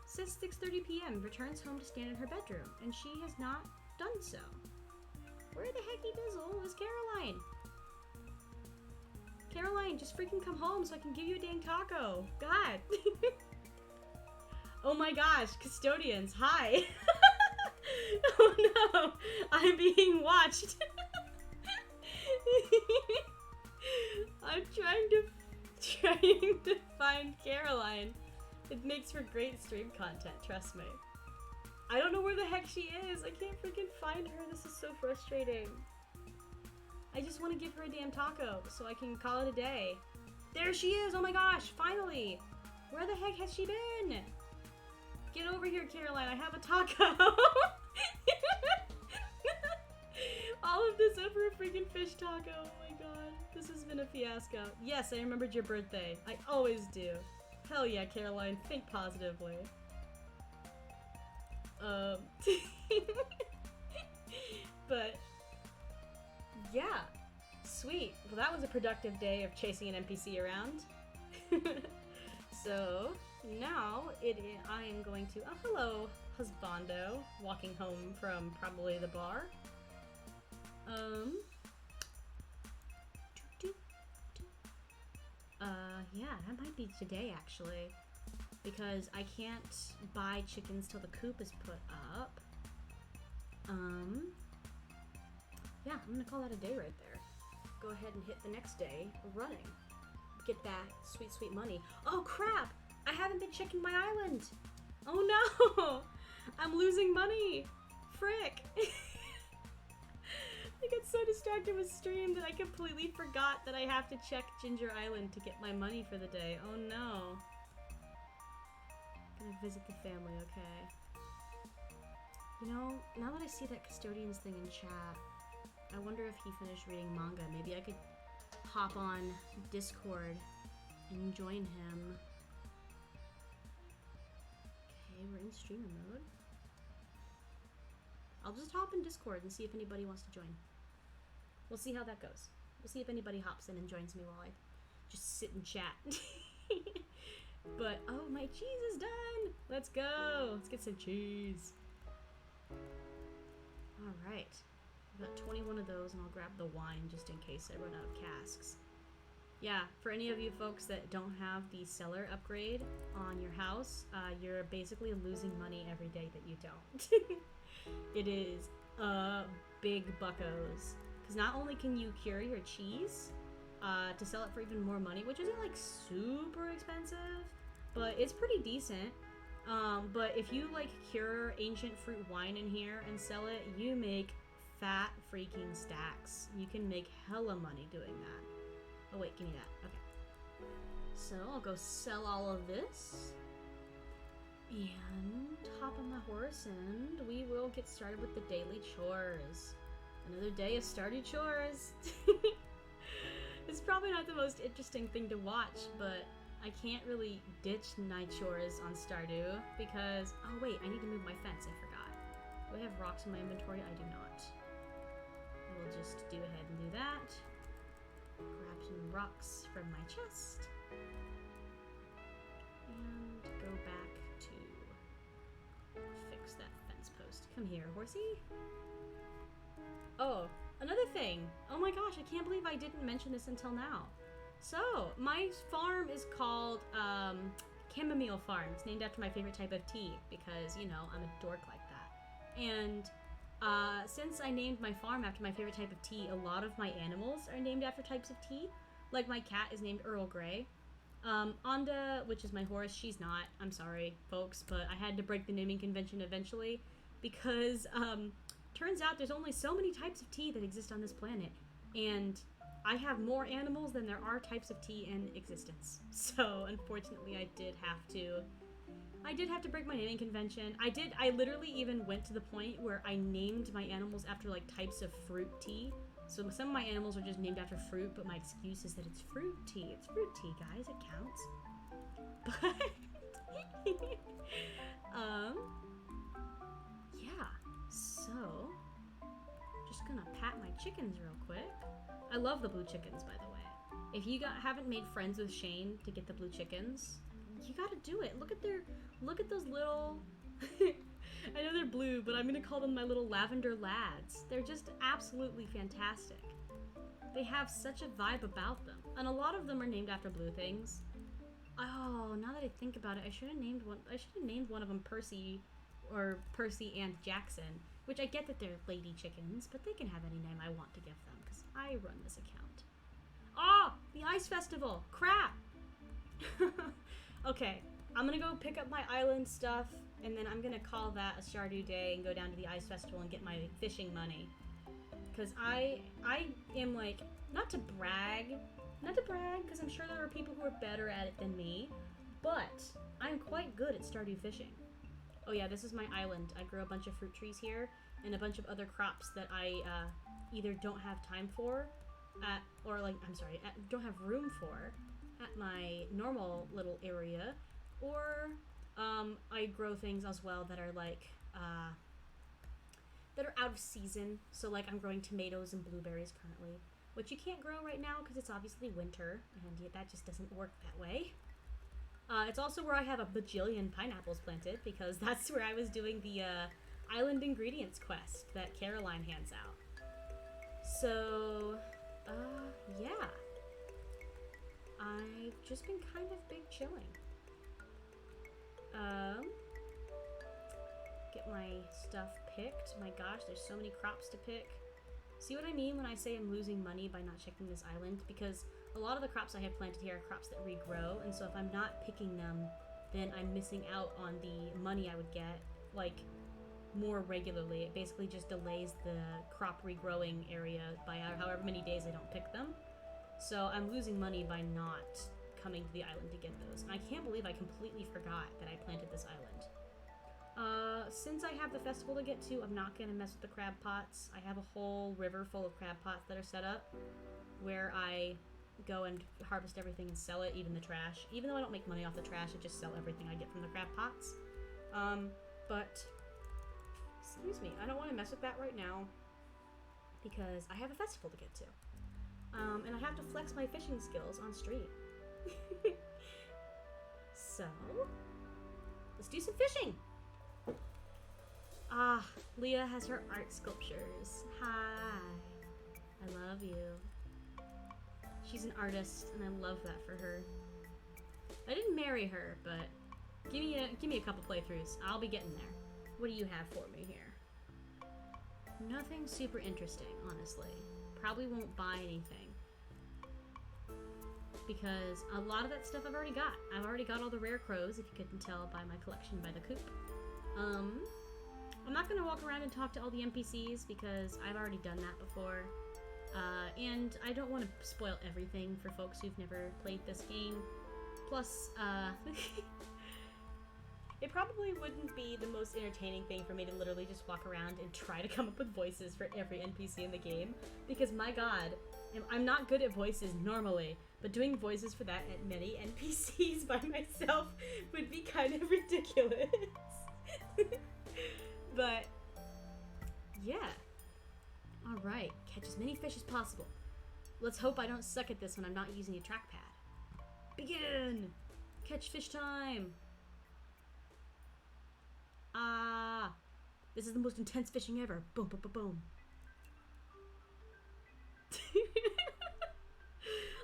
Says 6:30 p.m. returns home to stand in her bedroom, and she has not done so. Where the hecky dizzle is Caroline? Caroline, just freaking come home so I can give you a dang taco. God. Oh my gosh, custodians, hi. Oh no, I'm being watched. I'm trying to find Caroline. It makes for great stream content, trust me. I don't know where the heck she is. I can't freaking find her. This is so frustrating. I just want to give her a damn taco so I can call it a day. There she is. Oh my gosh, finally. Where the heck has she been? Get over here, Caroline. I have a taco. All of this over a freaking fish taco. Oh my god. This has been a fiasco. Yes, I remembered your birthday. I always do. Hell yeah, Caroline. Think positively. But yeah. Sweet. Well, that was a productive day of chasing an NPC around. So now I am going to. Oh, hello, husbando. Walking home from probably the bar. Yeah, that might be today actually, because I can't buy chickens till the coop is put up. Yeah, I'm gonna call that a day right there. Go ahead and hit the next day running. Get that sweet, sweet money. Oh crap! I haven't been checking my island! Oh no! I'm losing money! Frick! I got so distracted with stream that I completely forgot that I have to check Ginger Island to get my money for the day. Oh no. Gonna visit the family, okay. You know, now that I see that custodians thing in chat, I wonder if he finished reading manga. Maybe I could hop on Discord and join him. Okay, we're in streamer mode. I'll just hop in Discord and see if anybody wants to join. We'll see how that goes. We'll see if anybody hops in and joins me while I just sit and chat. But, oh, my cheese is done! Let's go! Let's get some cheese. Alright. I've got 21 of those, and I'll grab the wine just in case I run out of casks. Yeah, for any of you folks that don't have the cellar upgrade on your house, you're basically losing money every day that you don't. It is big buckos. Because not only can you cure your cheese to sell it for even more money, which isn't like super expensive, but it's pretty decent. But if you like cure ancient fruit wine in here and sell it, you make fat freaking stacks. You can make hella money doing that. Oh wait, give me that. Okay. So I'll go sell all of this. And hop on the horse and we will get started with the daily chores. Another day of Stardew chores. It's probably not the most interesting thing to watch, but I can't really ditch night chores on Stardew because... Oh wait, I need to move my fence, I forgot. Do I have rocks in my inventory? I do not. I will just do ahead and do that. Grab some rocks from my chest. And go back to fix that fence post. Come here, horsey. Oh, another thing. Oh my gosh, I can't believe I didn't mention this until now. So, my farm is called Chamomile Farm. It's named after my favorite type of tea because, you know, I'm a dork like that. And since I named my farm after my favorite type of tea, a lot of my animals are named after types of tea. Like my cat is named Earl Grey. Onda, which is my horse, she's not. I'm sorry, folks, but I had to break the naming convention eventually because turns out there's only so many types of tea that exist on this planet. And I have more animals than there are types of tea in existence. So, unfortunately, I did have to break my naming convention. I literally even went to the point where I named my animals after, like, types of fruit tea. So some of my animals are just named after fruit, but my excuse is that it's fruit tea. It's fruit tea, guys. It counts. But, yeah. So, just gonna pat my chickens real quick. I love the blue chickens, by the way. If you haven't made friends with Shane to get the blue chickens, you gotta do it. Look at those little... I know they're blue, but I'm gonna call them my little lavender lads. They're just absolutely fantastic. They have such a vibe about them. And a lot of them are named after blue things. Oh, now that I think about it, I should have named one of them Percy, or Percy and Jackson. Which I get that they're lady chickens, but they can have any name I want to give them, because I run this account. Oh! The Ice Festival! Crap! Okay, I'm gonna go pick up my island stuff, and then I'm gonna call that a Stardew day and go down to the Ice Festival and get my fishing money. Because I am like, not to brag, because I'm sure there are people who are better at it than me, but I'm quite good at Stardew fishing. Oh yeah, this is my island. I grow a bunch of fruit trees here, and a bunch of other crops that I either don't have time for, don't have room for at my normal little area, or I grow things as well that are like, that are out of season. So like I'm growing tomatoes and blueberries currently, which you can't grow right now because it's obviously winter, and that just doesn't work that way. It's also where I have a bajillion pineapples planted, because that's where I was doing the island ingredients quest that Caroline hands out. So, yeah. I've just been kind of big chilling. Get my stuff picked. My gosh, there's so many crops to pick. See what I mean when I say I'm losing money by not checking this island? Because a lot of the crops I have planted here are crops that regrow, and so if I'm not picking them, then I'm missing out on the money I would get, like, more regularly. It basically just delays the crop regrowing area by however many days I don't pick them. So I'm losing money by not coming to the island to get those. And I can't believe I completely forgot that I planted this island. Since I have the festival to get to, I'm not going to mess with the crab pots. I have a whole river full of crab pots that are set up where I go and harvest everything and sell it, even the trash. Even though I don't make money off the trash, I just sell everything I get from the crab pots. But, excuse me, I don't want to mess with that right now because I have a festival to get to. And I have to flex my fishing skills on stream. So, let's do some fishing! Ah, Leah has her art sculptures. Hi. I love you. She's an artist, and I love that for her. I didn't marry her, but give me a couple playthroughs. I'll be getting there. What do you have for me here? Nothing super interesting, honestly. Probably won't buy anything. Because a lot of that stuff I've already got. I've already got all the rare crows, if you couldn't tell by my collection by the coop. I'm not going to walk around and talk to all the NPCs because I've already done that before. And I don't want to spoil everything for folks who've never played this game. Plus, it probably wouldn't be the most entertaining thing for me to literally just walk around and try to come up with voices for every NPC in the game. Because my god, I'm not good at voices normally, but doing voices for that at many NPCs by myself would be kind of ridiculous. But yeah. Alright, catch as many fish as possible. Let's hope I don't suck at this when I'm not using a trackpad. Begin! Catch fish time! Ah! This is the most intense fishing ever. Boom, boom, boom, boom.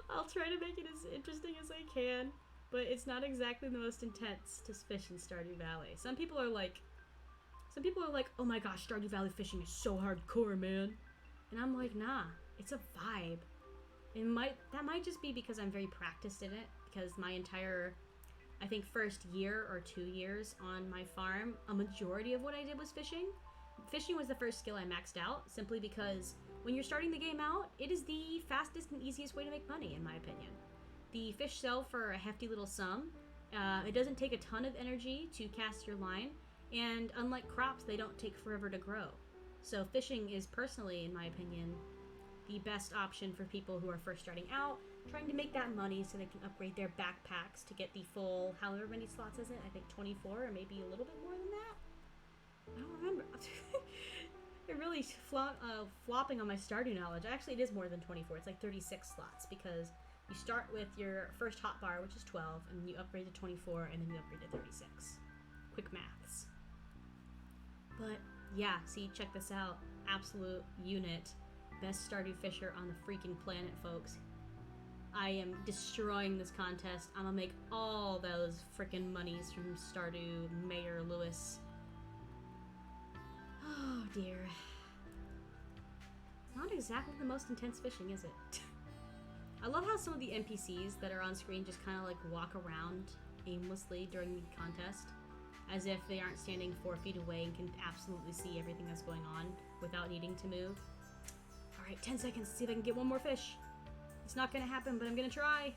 I'll try to make it as interesting as I can, but it's not exactly the most intense to fish in Stardew Valley. Some people are like, oh my gosh, Stardew Valley fishing is so hardcore, man. And I'm like, nah, it's a vibe. That might just be because I'm very practiced in it, because my entire, I think, first year or 2 years on my farm, a majority of what I did was fishing. Fishing was the first skill I maxed out, simply because when you're starting the game out, it is the fastest and easiest way to make money, in my opinion. The fish sell for a hefty little sum. It doesn't take a ton of energy to cast your line, and unlike crops, they don't take forever to grow. So fishing is personally, in my opinion, the best option for people who are first starting out, trying to make that money so they can upgrade their backpacks to get the full, however many slots is it? I think 24 or maybe a little bit more than that? I don't remember. They're really flopping on my Stardew knowledge. Actually, it is more than 24. It's like 36 slots because you start with your first hotbar, which is 12, and then you upgrade to 24, and then you upgrade to 36. Quick maths. But yeah, see, check this out. Absolute unit. Best Stardew fisher on the freaking planet, folks. I am destroying this contest. I'm gonna make all those freaking monies from Stardew Mayor Lewis. Oh dear. Not exactly the most intense fishing, is it? I love how some of the NPCs that are on screen just kind of like walk around aimlessly during the contest, as if they aren't standing 4 feet away and can absolutely see everything that's going on without needing to move. Alright, 10 seconds to see if I can get one more fish. It's not gonna happen, but I'm gonna try.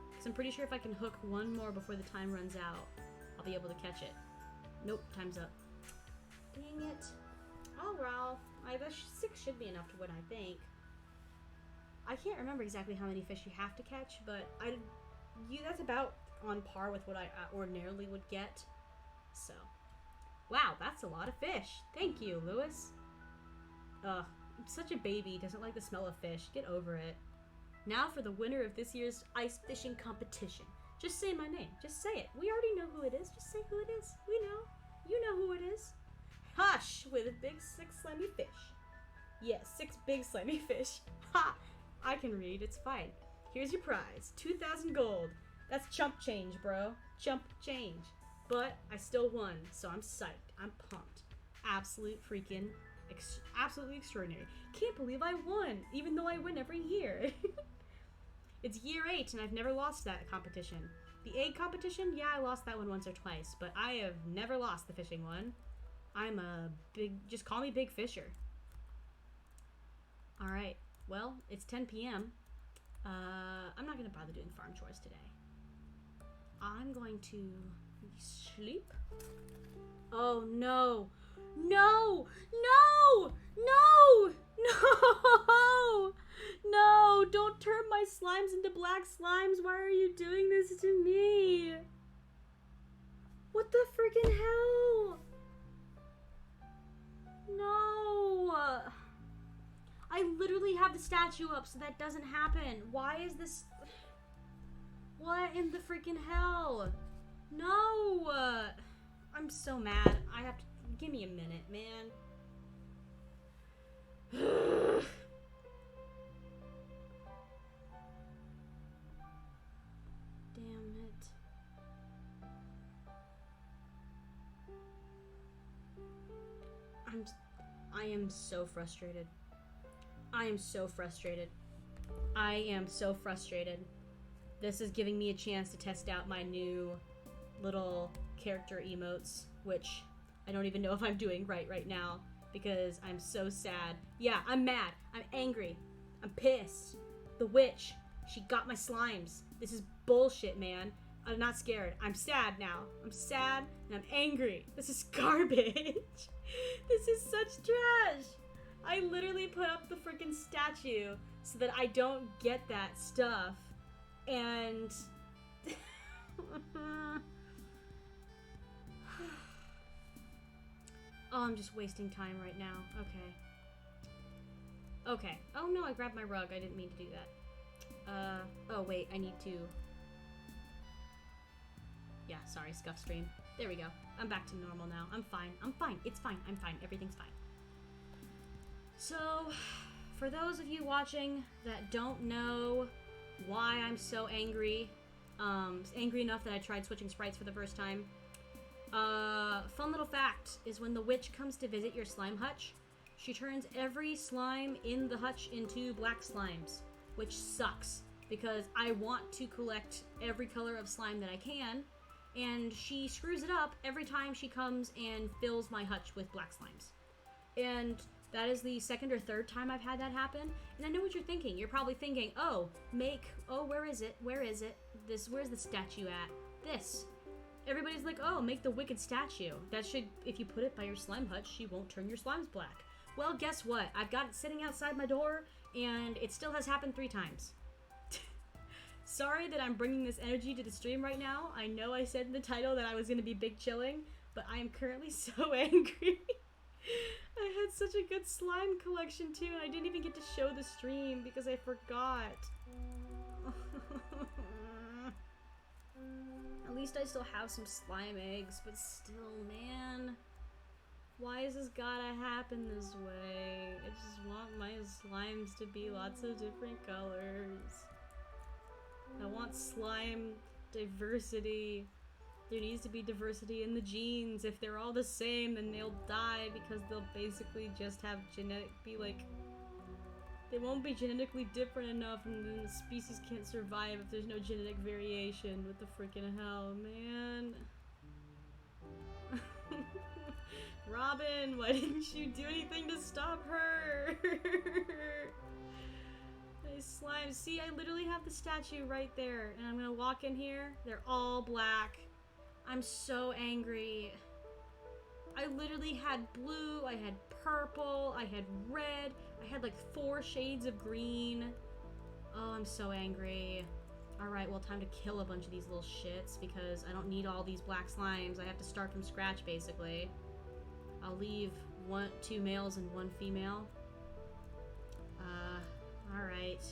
Because I'm pretty sure if I can hook one more before the time runs out, I'll be able to catch it. Nope, time's up. Dang it. Oh well, the 6 should be enough to win, I think. I can't remember exactly how many fish you have to catch, but that's about on par with what I ordinarily would get. So, wow, that's a lot of fish. Thank you, Lewis. Ugh, I'm such a baby, doesn't like the smell of fish. Get over it. Now for the winner of this year's ice fishing competition. Just say my name. Just say it. We already know who it is. Just say who it is. We know. You know who it is. Hush with a big 6 slimy fish. Yes, 6 big slimy fish. Ha! I can read. It's fine. Here's your prize. 2,000 gold. That's chump change, bro. Chump change. But I still won, so I'm psyched. I'm pumped. Absolute freaking, absolutely extraordinary. Can't believe I won, even though I win every year. It's year 8, and I've never lost that competition. The egg competition, yeah, I lost that one once or twice, but I have never lost the fishing one. I'm a just call me Big Fisher. Alright, well, it's 10 p.m. I'm not going to bother doing farm chores today. I'm going to sleep. Oh, no. No! No! No! No! No! Don't turn my slimes into black slimes. Why are you doing this to me? What the freaking hell? No! I literally have the statue up so that doesn't happen. Why is this... What in the freaking hell? No! I'm so mad. I have to... Give me a minute, man. Damn it. I am so frustrated. I am so frustrated. I am so frustrated. This is giving me a chance to test out my new little character emotes, which I don't even know if I'm doing right now because I'm so sad. Yeah, I'm mad. I'm angry. I'm pissed. The witch, she got my slimes. This is bullshit, man. I'm not scared. I'm sad now. I'm sad and I'm angry. This is garbage. This is such trash. I literally put up the freaking statue so that I don't get that stuff. And oh, I'm just wasting time right now. Okay. Okay. Oh no, I grabbed my rug. I didn't mean to do that. Oh wait, I need to... Yeah, sorry, scuffed stream. There we go. I'm back to normal now. I'm fine. I'm fine. It's fine. I'm fine. Everything's fine. So, for those of you watching that don't know why I'm so angry, angry enough that I tried switching sprites for the first time, fun little fact is when the witch comes to visit your slime hutch, she turns every slime in the hutch into black slimes, which sucks because I want to collect every color of slime that I can, and she screws it up every time she comes and fills my hutch with black slimes. And that is the second or third time I've had that happen. And I know what you're thinking. You're probably thinking, oh, where is it? Where is it? Where's the statue at? This. Everybody's like, oh, make the wicked statue. That should, if you put it by your slime hutch, she won't turn your slimes black. Well, guess what? I've got it sitting outside my door, and it still has happened 3 times. Sorry that I'm bringing this energy to the stream right now. I know I said in the title that I was going to be big chilling, but I am currently so angry. I had such a good slime collection too, and I didn't even get to show the stream because I forgot. At least I still have some slime eggs, but still, man. Why has this gotta happen this way? I just want my slimes to be lots of different colors. I want slime diversity. There needs to be diversity in the genes. If they're all the same, then they'll die because they'll basically just have they won't be genetically different enough, and then the species can't survive if there's no genetic variation. What the freaking hell, man? Robin, why didn't you do anything to stop her? Nice slime. See, I literally have the statue right there, and I'm gonna walk in here. They're all black. I'm so angry. I literally had blue, I had purple, I had red, I had like 4 shades of green. Oh, I'm so angry. Alright, well, time to kill a bunch of these little shits because I don't need all these black slimes. I have to start from scratch, basically. I'll leave 2 males and 1 female. Alright.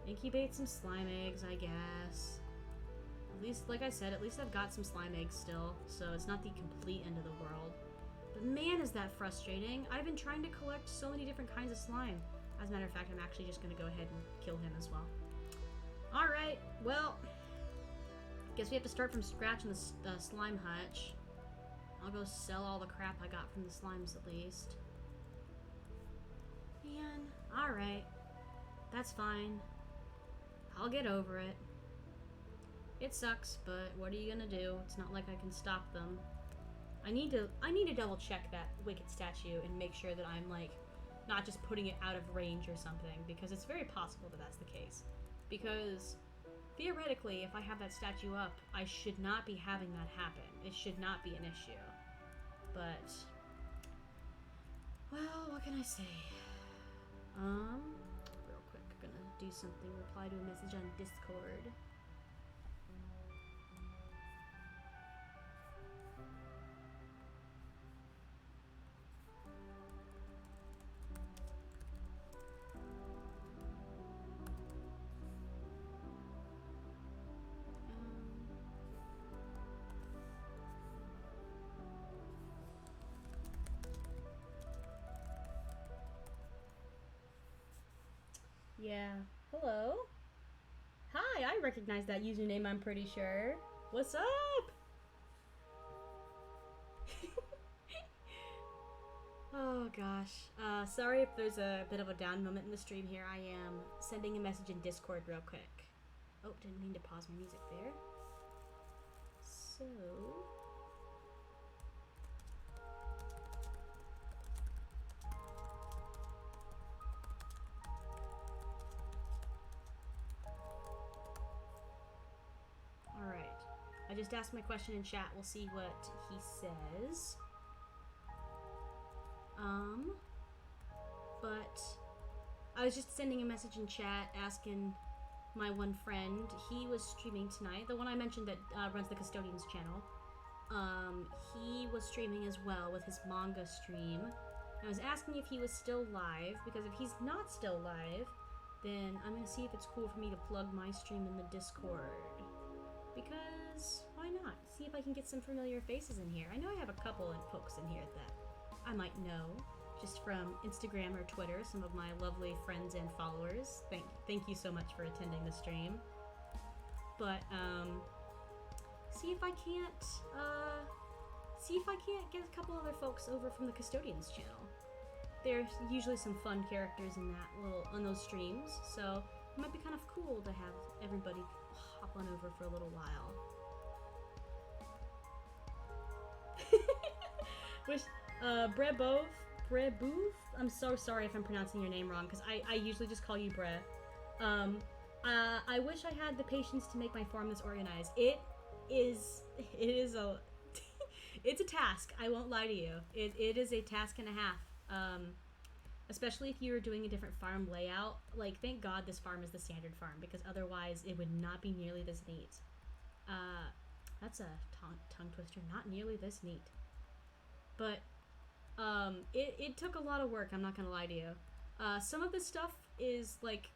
Incubate some slime eggs, I guess. At least, like I said, at least I've got some slime eggs still, so it's not the complete end of the world. But man, is that frustrating. I've been trying to collect so many different kinds of slime. As a matter of fact, I'm actually just going to go ahead and kill him as well. Alright, well, guess we have to start from scratch in the slime hutch. I'll go sell all the crap I got from the slimes at least. Man, alright. That's fine. I'll get over it. It sucks, but what are you gonna do? It's not like I can stop them. I need to double check that wicked statue and make sure that I'm like not just putting it out of range or something, because it's very possible that that's the case. Because theoretically, if I have that statue up, I should not be having that happen. It should not be an issue. But well, what can I say? Real quick, gonna do something, reply to a message on Discord. Yeah. Hello? Hi, I recognize that username, I'm pretty sure. What's up? Oh gosh. Sorry if there's a bit of a down moment in the stream here. I am sending a message in Discord real quick. Oh, didn't mean to pause my music there. So... Alright. I just asked my question in chat. We'll see what he says. But I was just sending a message in chat asking my one friend. He was streaming tonight. The one I mentioned that runs the Custodian's channel. He was streaming as well with his manga stream. I was asking if he was still live, because if he's not still live, then I'm going to see if it's cool for me to plug my stream in the Discord. Because, why not? See if I can get some familiar faces in here. I know I have a couple of folks in here that I might know, just from Instagram or Twitter, some of my lovely friends and followers. Thank you so much for attending the stream. But, see if I can't get a couple other folks over from the Custodian's channel. There's usually some fun characters in on those streams, so it might be kind of cool to have everybody hop on over for a little while. Wish, Brebouf? I'm so sorry if I'm pronouncing your name wrong, because I usually just call you Bre. I wish I had the patience to make my farm this organized. It is a it's a task, I won't lie to you. It is a task and a half. Especially if you were doing a different farm layout. Like, thank God this farm is the standard farm, because otherwise it would not be nearly this neat. That's a tongue twister. Not nearly this neat. But, it took a lot of work, I'm not gonna lie to you. Some of this stuff is, like,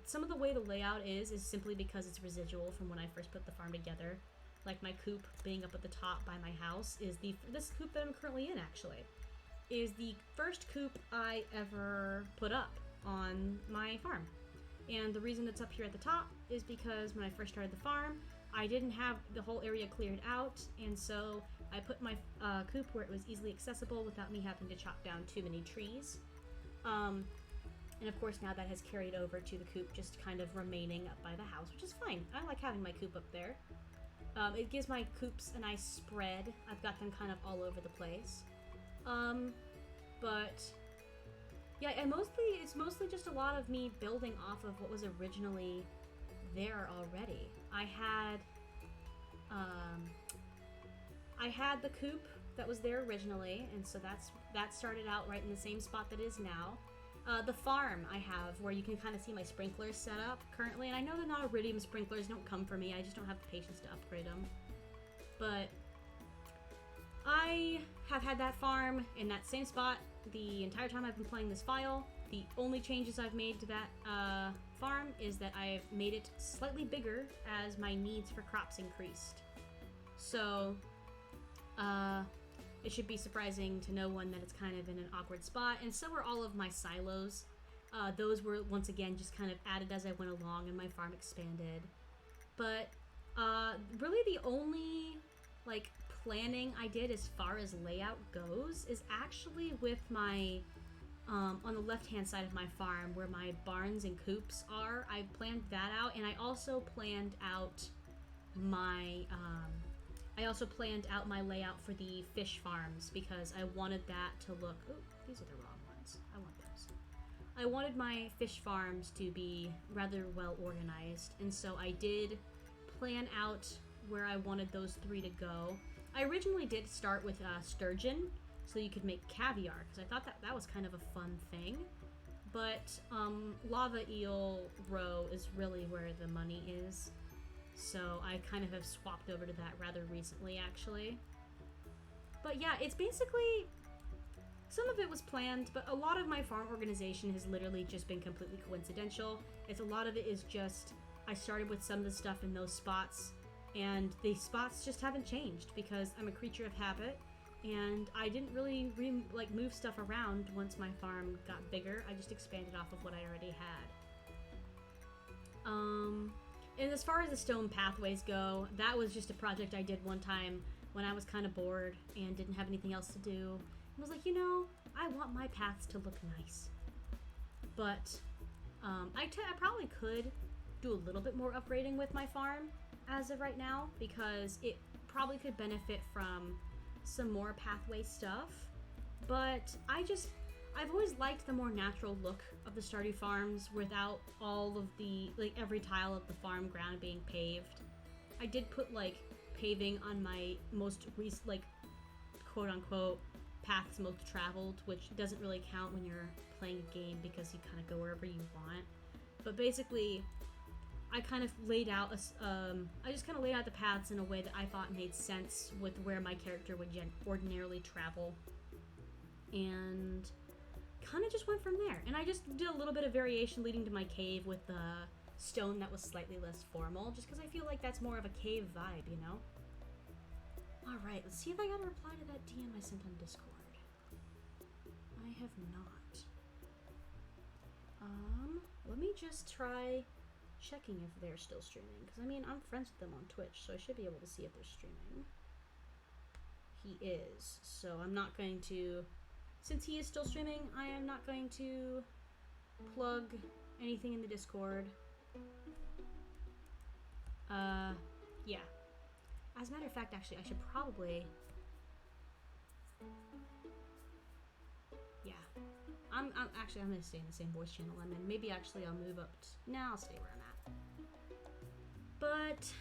some of the way the layout is simply because it's residual from when I first put the farm together. Like, my coop being up at the top by my house is this coop that I'm currently in, actually, is the first coop I ever put up on my farm. And the reason it's up here at the top is because when I first started the farm, I didn't have the whole area cleared out, and so I put my coop where it was easily accessible without me having to chop down too many trees. And of course now that has carried over to the coop just kind of remaining up by the house, which is fine. I like having my coop up there. It gives my coops a nice spread. I've got them kind of all over the place. But yeah, it's mostly just a lot of me building off of what was originally there already. I had the coop that was there originally, and so that started out right in the same spot that is now. The farm I have, where you can kind of see my sprinklers set up currently, and I know they're not iridium sprinklers, don't come for me, I just don't have the patience to upgrade them. But I have had that farm in that same spot the entire time I've been playing this file. The only changes I've made to that farm is that I've made it slightly bigger as my needs for crops increased. So, it should be surprising to no one that it's kind of in an awkward spot, and so are all of my silos. Those were, once again, just kind of added as I went along and my farm expanded. But, really the only, like, planning I did as far as layout goes is actually with my, on the left-hand side of my farm where my barns and coops are. I planned that out, and I also planned out my, layout for the fish farms because I wanted that to look, oh, these are the wrong ones. I want those. I wanted my fish farms to be rather well organized, and so I did plan out where I wanted those three to go. I originally did start with sturgeon, so you could make caviar, because I thought that was kind of a fun thing. But lava eel roe is really where the money is. So I kind of have swapped over to that rather recently, actually. But yeah, it's basically, some of it was planned, but a lot of my farm organization has literally just been completely coincidental. A lot of it is just, I started with some of the stuff in those spots, and the spots just haven't changed because I'm a creature of habit, and I didn't really move stuff around once my farm got bigger. I just expanded off of what I already had. And as far as the stone pathways go, that was just a project I did one time when I was kind of bored and didn't have anything else to do. I was like, you know, I want my paths to look nice. But I probably could do a little bit more upgrading with my farm as of right now, because it probably could benefit from some more pathway stuff. But I've always liked the more natural look of the Stardew farms without all of the, every tile of the farm ground being paved. I did put, paving on my most recent, quote-unquote, paths most traveled, which doesn't really count when you're playing a game because you kind of go wherever you want. But basically, I kind of laid out I just kind of laid out the paths in a way that I thought made sense with where my character would ordinarily travel, and kind of just went from there. And I just did a little bit of variation leading to my cave with the stone that was slightly less formal, just because I feel like that's more of a cave vibe, you know? Alright, let's see if I got a reply to that DM I sent on Discord. I have not. Let me just try checking if they're still streaming, because I mean, I'm friends with them on Twitch, so I should be able to see if they're streaming. He is, so I'm not going to, since he is still streaming, I am not going to plug anything in the Discord. Yeah. As a matter of fact, actually, I should probably... Yeah. I'm going to stay in the same voice channel I'm in. Maybe actually I'll move up... Nah, I'll stay where I'm at. But...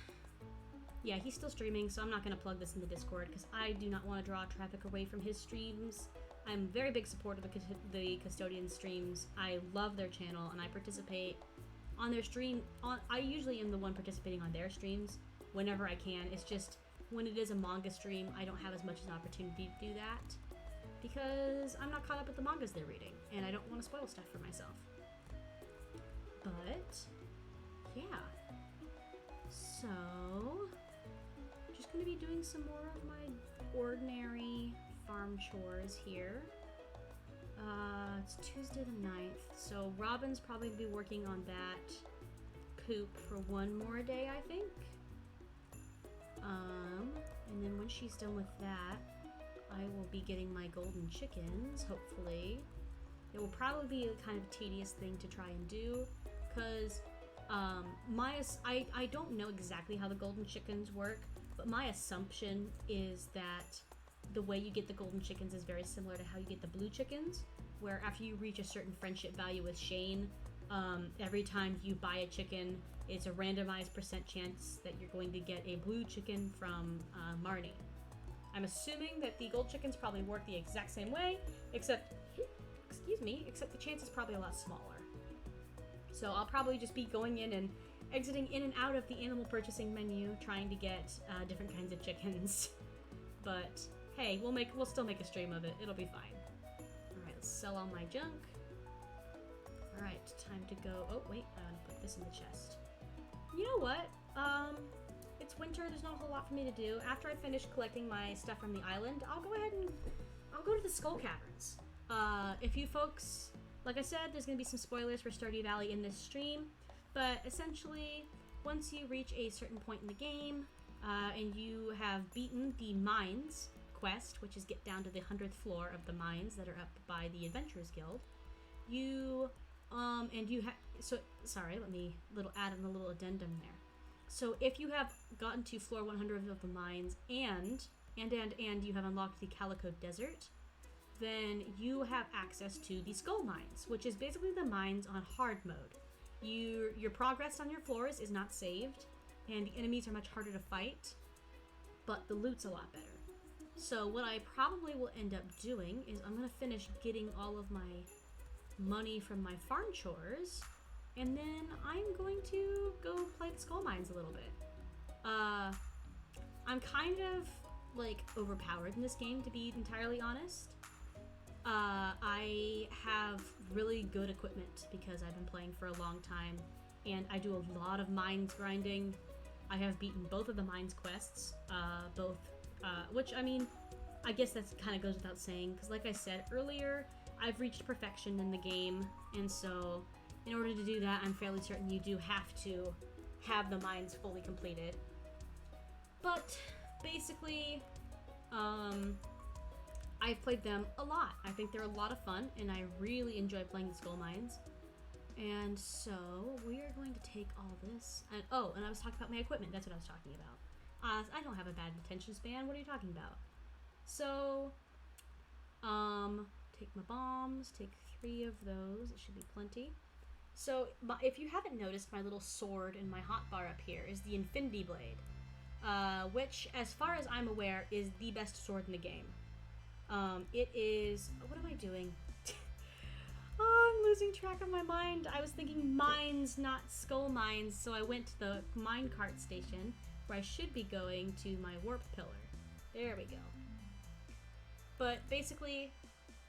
Yeah, he's still streaming, so I'm not going to plug this in the Discord, because I do not want to draw traffic away from his streams. I'm a very big supporter of the Custodian streams. I love their channel, and I participate on their stream. I usually am the one participating on their streams whenever I can. It's just, when it is a manga stream, I don't have as much of an opportunity to do that, because I'm not caught up with the mangas they're reading, and I don't want to spoil stuff for myself. But, yeah. So, just going to be doing some more of my ordinary farm chores here. It's Tuesday the 9th, so Robin's probably going to be working on that coop for one more day, I think. And then when she's done with that, I will be getting my golden chickens, hopefully. It will probably be a kind of tedious thing to try and do, because I don't know exactly how the golden chickens work, but my assumption is that the way you get the golden chickens is very similar to how you get the blue chickens, where after you reach a certain friendship value with Shane, every time you buy a chicken, it's a randomized % chance that you're going to get a blue chicken from Marnie. I'm assuming that the gold chickens probably work the exact same way, except the chance is probably a lot smaller. So I'll probably just be going in and exiting in and out of the animal purchasing menu, trying to get different kinds of chickens. But hey, we'll still make a stream of it. It'll be fine. All right, let's sell all my junk. All right, time to go. Oh wait, I want to put this in the chest. You know what? It's winter. There's not a whole lot for me to do. After I finish collecting my stuff from the island, I'll go ahead and I'll go to the Skull Caverns. If you folks, like I said, there's going to be some spoilers for Stardew Valley in this stream, but essentially, once you reach a certain point in the game, and you have beaten the mines quest, which is get down to the 100th floor of the mines that are up by the Adventurers Guild, let me add in a little addendum there. So if you have gotten to floor 100 of the mines and you have unlocked the Calico Desert, then you have access to the Skull Mines, which is basically the mines on hard mode. Your progress on your floors is not saved, and the enemies are much harder to fight, but the loot's a lot better. So what I probably will end up doing is I'm going to finish getting all of my money from my farm chores, and then I'm going to go play the Skull Mines a little bit. I'm kind of like overpowered in this game, to be entirely honest. I have really good equipment because I've been playing for a long time, and I do a lot of mines grinding. I have beaten both of the mines quests, which, I mean, I guess that kind of goes without saying, because like I said earlier, I've reached perfection in the game, and so in order to do that, I'm fairly certain you do have to have the mines fully completed. But basically, I've played them a lot. I think they're a lot of fun, and I really enjoy playing the Skull Mines. And so we are going to take all this, and I was talking about my equipment. That's what I was talking about. I don't have a bad attention span. What are you talking about? So, take my bombs, take 3 of those. It should be plenty. So, if you haven't noticed, my little sword in my hotbar up here is the Infinity Blade, which, as far as I'm aware, is the best sword in the game. It is... What am I doing? Oh, I'm losing track of my mind. I was thinking mines, not skull mines, so I went to the minecart station where I should be going to my warp pillar. There we go. But basically,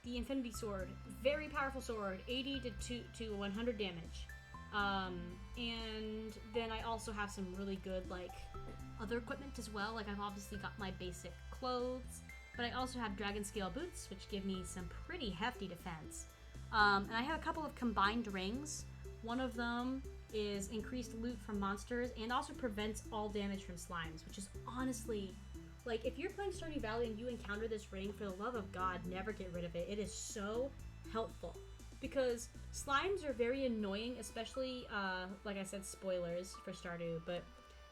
the Infinity Sword, very powerful sword, 80 to 100 damage. And then I also have some really good, like, other equipment as well. Like, I've obviously got my basic clothes, but I also have dragon scale boots, which give me some pretty hefty defense. And I have a couple of combined rings. One of them is increased loot from monsters and also prevents all damage from slimes, which is honestly, like, if you're playing Stardew Valley and you encounter this ring, for the love of God, never get rid of it. It is so helpful. Because slimes are very annoying, especially, like I said, spoilers for Stardew, but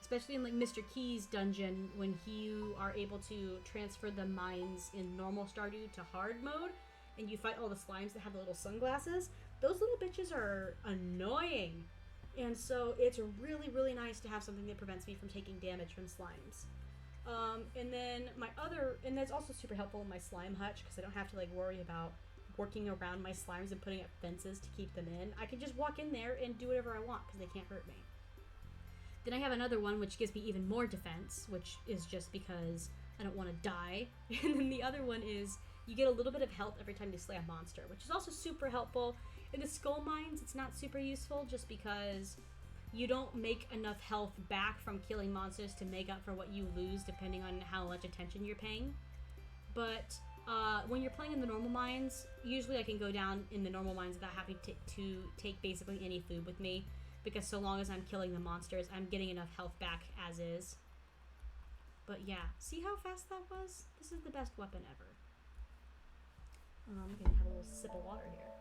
especially in, like, Mr. Key's dungeon, when you are able to transfer the mines in normal Stardew to hard mode, and you fight all the slimes that have the little sunglasses, those little bitches are annoying. And so it's really, really nice to have something that prevents me from taking damage from slimes. And then and that's also super helpful in my slime hutch, because I don't have to, like, worry about working around my slimes and putting up fences to keep them in. I can just walk in there and do whatever I want, because they can't hurt me. Then I have another one which gives me even more defense, which is just because I don't want to die. And then the other one is you get a little bit of health every time you slay a monster, which is also super helpful. In the skull mines, it's not super useful just because you don't make enough health back from killing monsters to make up for what you lose depending on how much attention you're paying. But when you're playing in the normal mines, usually I can go down in the normal mines without having to take basically any food with me, because so long as I'm killing the monsters, I'm getting enough health back as is. But yeah, see how fast that was? This is the best weapon ever. I'm gonna have a little sip of water here.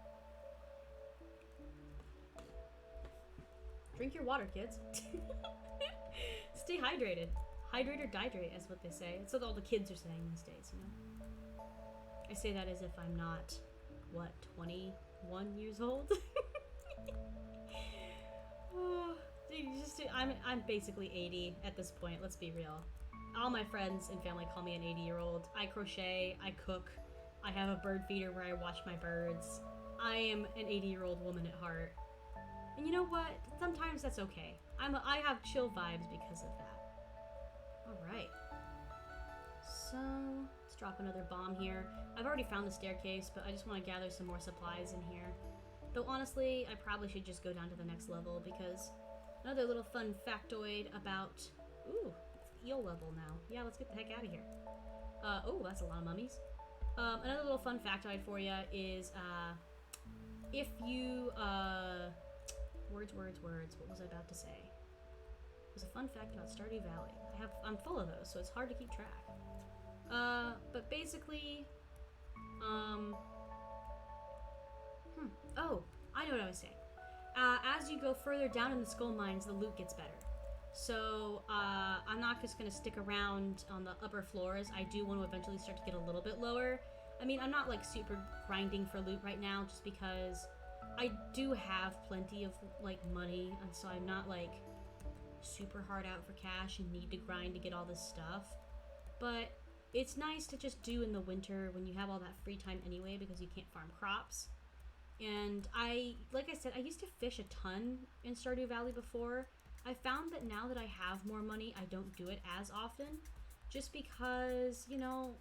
Drink your water, kids. Stay hydrated. Hydrate or dihydrate, is what they say. It's what all the kids are saying these days, you know? I say that as if I'm not, what, 21 years old? Oh, I'm basically 80 at this point, let's be real. All my friends and family call me an 80-year-old. I crochet, I cook, I have a bird feeder where I watch my birds. I am an 80-year-old woman at heart. And you know what? Sometimes that's okay. I have chill vibes because of that. Alright. So, let's drop another bomb here. I've already found the staircase, but I just want to gather some more supplies in here. Though honestly, I probably should just go down to the next level, because another little fun factoid about... Ooh, it's eel level now. Yeah, let's get the heck out of here. Oh, that's a lot of mummies. Another little fun factoid for you is, if you, words, what was I about to say? It was a fun fact about Stardew Valley. I'm full of those, so it's hard to keep track. But basically, oh, I know what I was saying. As you go further down in the skull mines, the loot gets better. So, I'm not just gonna stick around on the upper floors. I do want to eventually start to get a little bit lower. I mean, I'm not, like, super grinding for loot right now, just because I do have plenty of, like, money, and so I'm not, like, super hard out for cash and need to grind to get all this stuff. But it's nice to just do in the winter when you have all that free time anyway, because you can't farm crops. And like I said, I used to fish a ton in Stardew Valley before. I found that now that I have more money, I don't do it as often, just because, you know,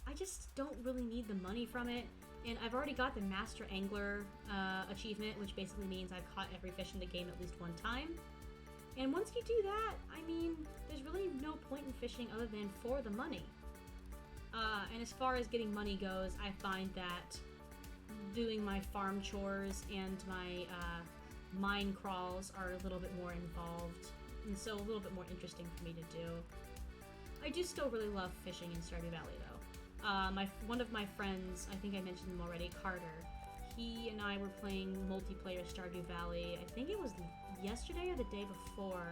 I just don't really need the money from it. And I've already got the Master Angler achievement, which basically means I've caught every fish in the game at least one time. And once you do that, I mean, there's really no point in fishing other than for the money. And as far as getting money goes, I find that doing my farm chores and my mine crawls are a little bit more involved, and so a little bit more interesting for me to do. I do still really love fishing in Stardew Valley, though. One of my friends, I think I mentioned him already, Carter, he and I were playing multiplayer Stardew Valley, I think it was yesterday or the day before,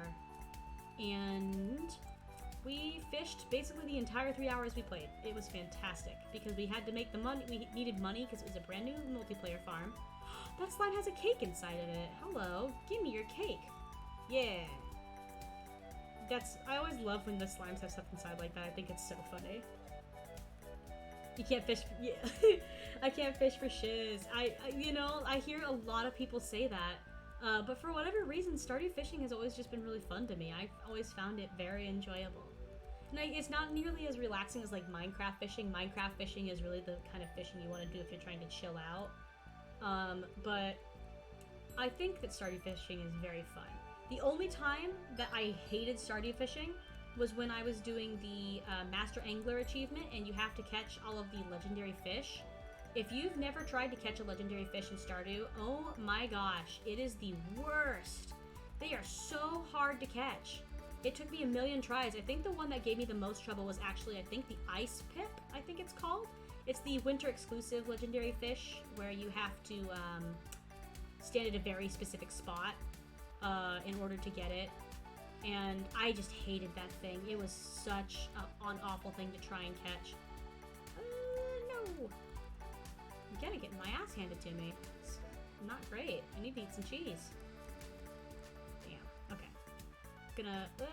and we fished basically the entire 3 hours we played. It was fantastic, because we had to make the money, we needed money because it was a brand new multiplayer farm. That slime has a cake inside of it. Hello, give me your cake. Yeah. I always love when the slimes have stuff inside like that. I think it's so funny. You can't fish. Yeah. I can't fish for shiz. You know, I hear a lot of people say that. But for whatever reason, Stardew fishing has always just been really fun to me. I've always found it very enjoyable. And it's not nearly as relaxing as like Minecraft fishing. Minecraft fishing is really the kind of fishing you want to do if you're trying to chill out. But I think that Stardew fishing is very fun. The only time that I hated Stardew fishing was when I was doing the Master Angler achievement, and you have to catch all of the legendary fish. If you've never tried to catch a legendary fish in Stardew, oh my gosh, it is the worst. They are so hard to catch. It took me a million tries. I think the one that gave me the most trouble was actually, I think, the ice pip, I think it's called. It's the winter exclusive legendary fish where you have to stand at a very specific spot in order to get it. And I just hated that thing. It was such an awful thing to try and catch. No. I'm kind of getting my ass handed to me. It's not great. I need to eat some cheese. Damn. Okay. Well,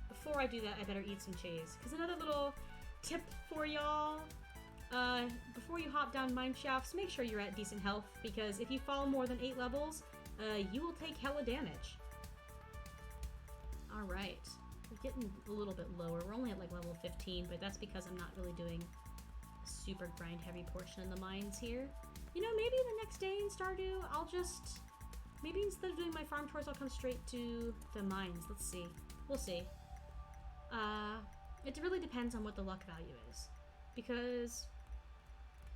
before I do that, I better eat some cheese. Because another little tip for y'all. Before you hop down mine shafts, make sure you're at decent health. Because if you fall more than 8 levels, you will take hella damage. Alright, we're getting a little bit lower. We're only at like level 15, but that's because I'm not really doing a super grind heavy portion in the mines here. You know, maybe the next day in Stardew, I'll just... Maybe instead of doing my farm tours, I'll come straight to the mines. Let's see. We'll see. It really depends on what the luck value is. Because,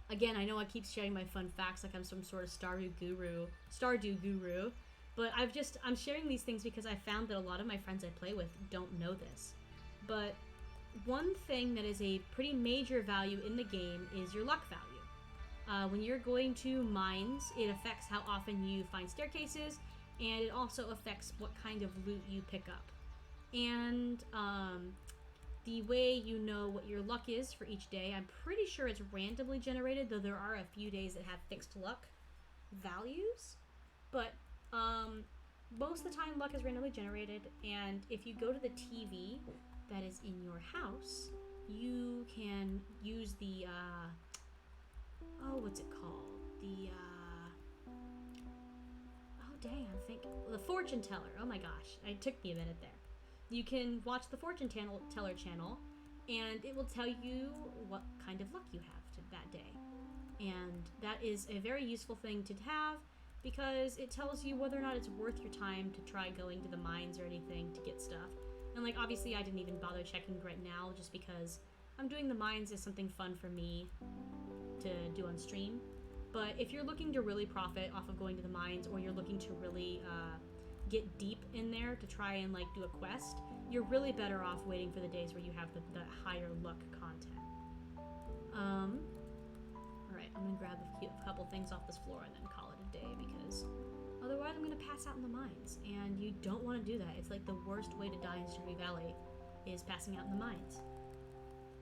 again, I know I keep sharing my fun facts like I'm some sort of Stardew guru. But I'm sharing these things because I found that a lot of my friends I play with don't know this. But one thing that is a pretty major value in the game is your luck value. When you're going to mines, it affects how often you find staircases, and it also affects what kind of loot you pick up. And the way you know what your luck is for each day, I'm pretty sure it's randomly generated, though there are a few days that have fixed luck values. But most of the time luck is randomly generated, and if you go to the TV that is in your house, you can use the what's it called? The fortune teller. Oh my gosh, it took me a minute there. You can watch the fortune teller channel, and it will tell you what kind of luck you have that day. And that is a very useful thing to have, because it tells you whether or not it's worth your time to try going to the mines or anything to get stuff. And like, obviously I didn't even bother checking right now just because I'm doing the mines as something fun for me to do on stream. But if you're looking to really profit off of going to the mines, or you're looking to really get deep in there to try and like do a quest, you're really better off waiting for the days where you have the higher luck content. Alright, I'm gonna grab a couple things off this floor and then call it a day, because otherwise I'm gonna pass out in the mines, and you don't want to do that. It's like the worst way to die in Stardew Valley is passing out in the mines.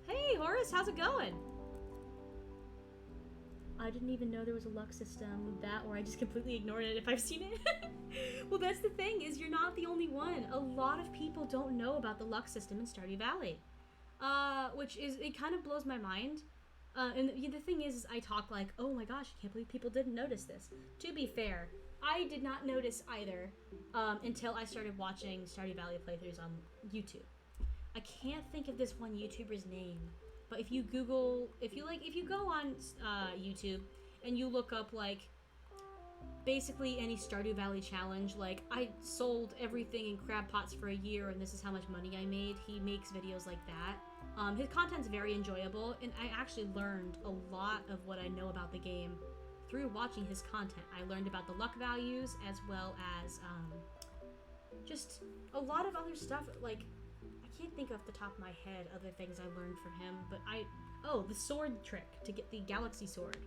Hey Horace, how's it going? I didn't even know there was a luck system, that, or I just completely ignored it if I've seen it. Well, that's the thing, is you're not the only one. A lot of people don't know about the luck system in Stardew Valley. Which is, it kind of blows my mind. And the thing is I talk like, oh my gosh, I can't believe people didn't notice this. To be fair, I did not notice either until I started watching Stardew Valley playthroughs on YouTube. I can't think of this one YouTuber's name, but if you go on YouTube and you look up like basically any Stardew Valley challenge, like I sold everything in crab pots for a year and this is how much money I made, he makes videos like that. His content's very enjoyable, and I actually learned a lot of what I know about the game through watching his content. I learned about the luck values, as well as just a lot of other stuff. Like, I can't think off the top of my head other things I learned from him, but the sword trick to get the galaxy sword,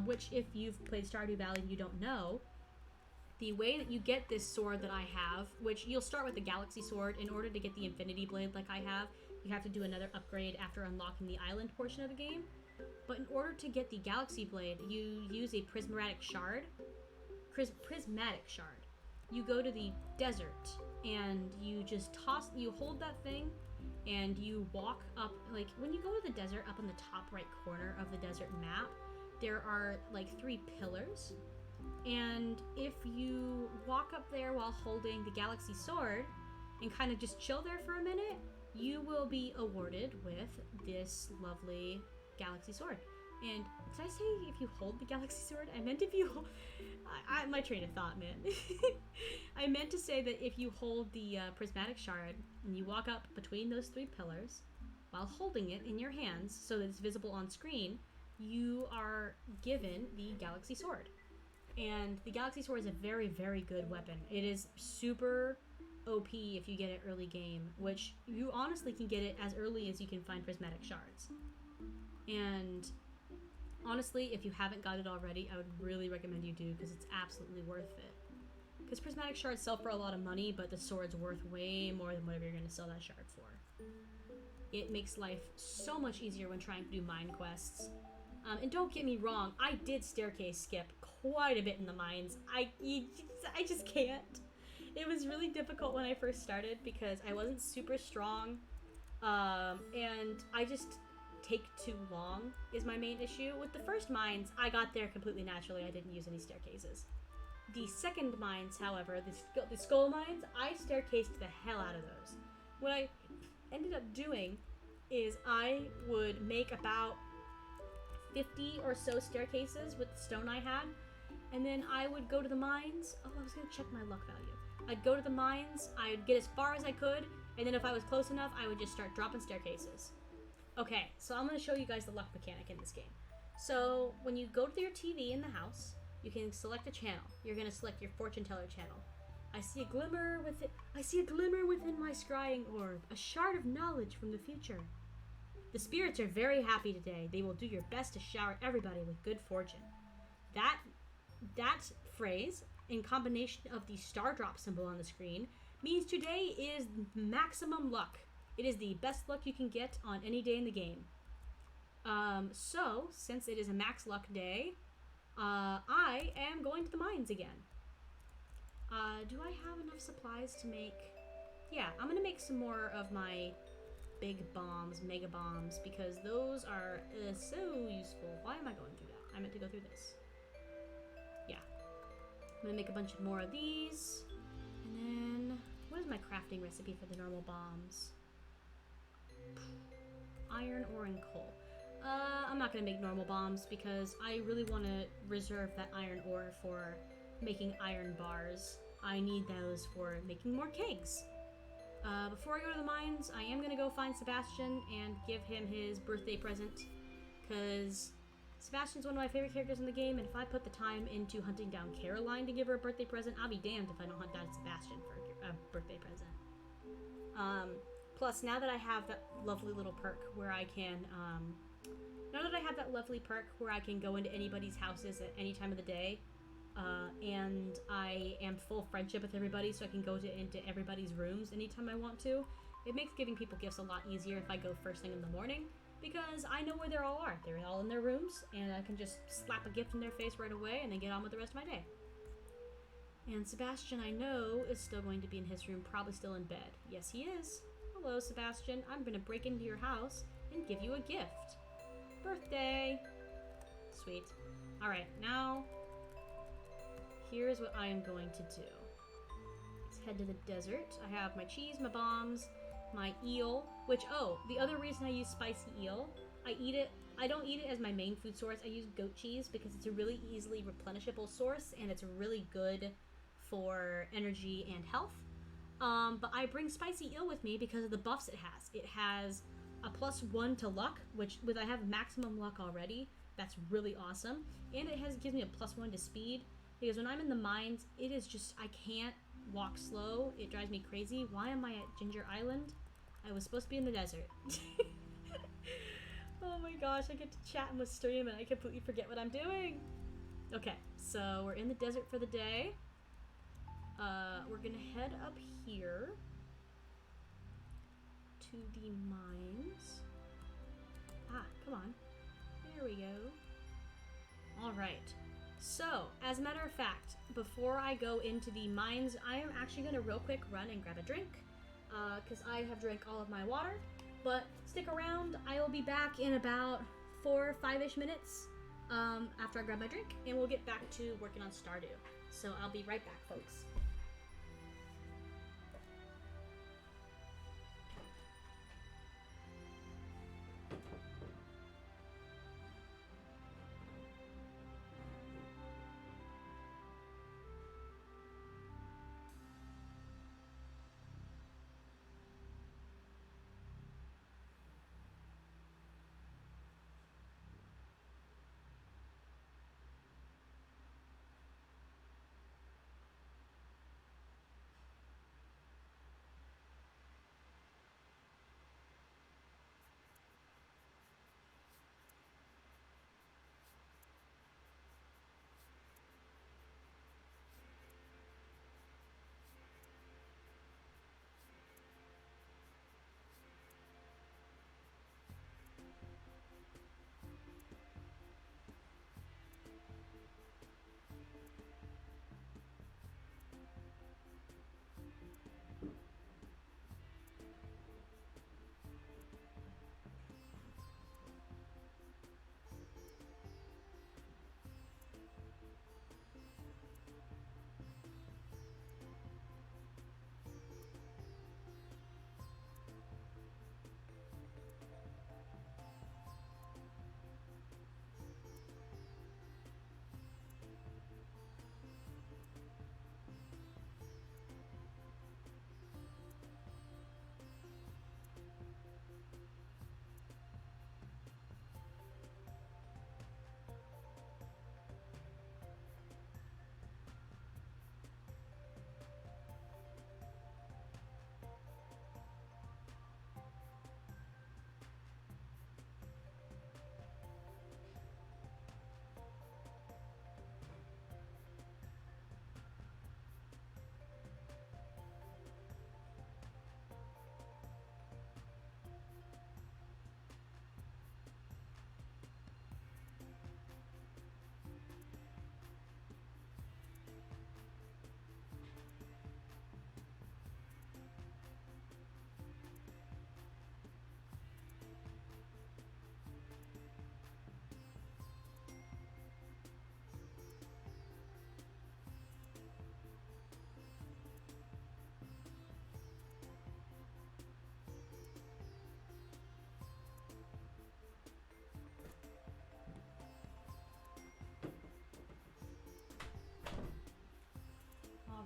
which if you've played Stardew Valley and you don't know, the way that you get this sword that I have, which you'll start with the galaxy sword. In order to get the infinity blade like I have, you have to do another upgrade after unlocking the island portion of the game. But in order to get the galaxy blade, you use a prismatic shard. You go to the desert and you just hold that thing, and you walk up, like when you go to the desert, up in the top right corner of the desert map, there are like 3 pillars. And if you walk up there while holding the galaxy sword and kind of just chill there for a minute, you will be awarded with this lovely galaxy sword. And did I say if you hold the galaxy sword? I meant if you my train of thought, man. I meant to say that if you hold the prismatic shard and you walk up between those 3 pillars while holding it in your hands so that it's visible on screen, you are given the galaxy sword. And the galaxy sword is a very, very good weapon. It is super OP if you get it early game, which you honestly can get it as early as you can find prismatic shards. And honestly, if you haven't got it already, I would really recommend you do, because it's absolutely worth it. Because prismatic shards sell for a lot of money, but the sword's worth way more than whatever you're going to sell that shard for. It makes life so much easier when trying to do mine quests. And don't get me wrong, I did staircase skip quite a bit in the mines. I just can't. It was really difficult when I first started because I wasn't super strong, and I just take too long is my main issue. With the first mines, I got there completely naturally. I didn't use any staircases. The second mines, however, the skull mines, I staircased the hell out of those. What I ended up doing is I would make about 50 or so staircases with the stone I had, and then I would go to the mines. Oh, I was gonna check my luck value. I'd go to the mines, I'd get as far as I could, and then if I was close enough, I would just start dropping staircases. Okay, so I'm gonna show you guys the luck mechanic in this game. So when you go to your TV in the house, you can select a channel. You're gonna select your fortune teller channel. I see a glimmer within my scrying orb, a shard of knowledge from the future. The spirits are very happy today. They will do your best to shower everybody with good fortune. That phrase, in combination of the star drop symbol on the screen, means today is maximum luck. It is the best luck you can get on any day in the game. So, since it is a max luck day, I am going to the mines again. Do I have enough supplies to make... Yeah, I'm going to make some more of my big bombs, mega bombs, because those are so useful. Why am I going through that? I meant to go through this. Yeah. I'm going to make a bunch more of these. And then, what is my crafting recipe for the normal bombs? Iron, ore, and coal. I'm not going to make normal bombs because I really want to reserve that iron ore for making iron bars. I need those for making more kegs. Before I go to the mines, I am going to go find Sebastian and give him his birthday present, because Sebastian's one of my favorite characters in the game, and if I put the time into hunting down Caroline to give her a birthday present, I'll be damned if I don't hunt down Sebastian for a birthday present. Plus, now that I have that lovely little perk where I can, go into anybody's houses at any time of the day, and I am full friendship with everybody, so I can go into everybody's rooms anytime I want to. It makes giving people gifts a lot easier if I go first thing in the morning, because I know where they all are. They're all in their rooms, and I can just slap a gift in their face right away and then get on with the rest of my day. And Sebastian, I know, is still going to be in his room, probably still in bed. Yes, he is. Hello, Sebastian. I'm going to break into your house and give you a gift. Birthday! Sweet. Alright, now... here's what I am going to do. Let's head to the desert. I have my cheese, my bombs, my eel, which, the other reason I use spicy eel, I don't eat it as my main food source. I use goat cheese because it's a really easily replenishable source, and it's really good for energy and health. But I bring spicy eel with me because of the buffs it has. It has a +1 to luck, which, I have maximum luck already. That's really awesome. And it gives me a +1 to speed. Because when I'm in the mines, it is just, I can't walk slow. It drives me crazy. Why am I at Ginger Island? I was supposed to be in the desert. Oh my gosh, I get to chat in the stream and I completely forget what I'm doing. Okay, so we're in the desert for the day. We're gonna head up here to the mines. Ah, come on. There we go. Alright. So, as a matter of fact, before I go into the mines, I am actually going to real quick run and grab a drink, because I have drank all of my water, But stick around. I will be back in about 4 or 5-ish minutes after I grab my drink, and we'll get back to working on Stardew. So I'll be right back, folks.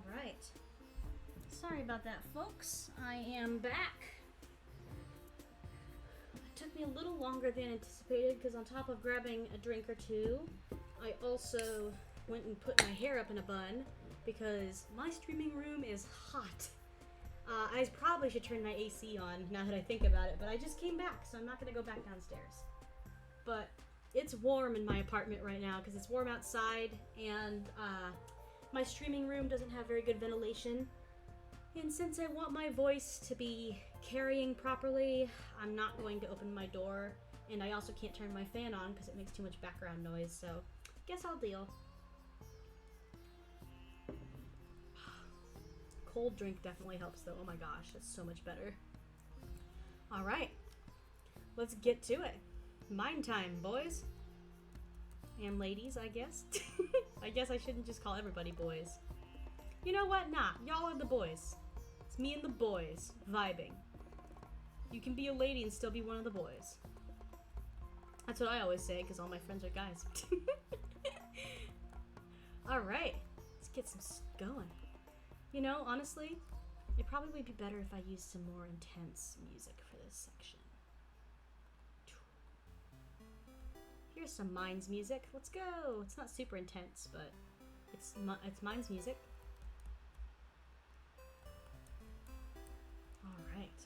Alright. Sorry about that, folks. I am back. It took me a little longer than anticipated because on top of grabbing a drink or two, I also went and put my hair up in a bun because my streaming room is hot. I probably should turn my AC on now that I think about it, but I just came back, so I'm not going to go back downstairs. But it's warm in my apartment right now because it's warm outside, and my streaming room doesn't have very good ventilation. And since I want my voice to be carrying properly, I'm not going to open my door, and I also can't turn my fan on because it makes too much background noise, so guess I'll deal. Cold drink definitely helps though. Oh my gosh, that's so much better. Alright, let's get to it. Mine time, boys. And ladies, I guess. I guess I shouldn't just call everybody boys. You know what? Nah, y'all are the boys. It's me and the boys, vibing. You can be a lady and still be one of the boys. That's what I always say, because all my friends are guys. Alright, let's get some going. You know, honestly, it probably would be better if I used some more intense music for this section. Here's some Mines music. Let's go! It's not super intense, but it's Mines music. Alright.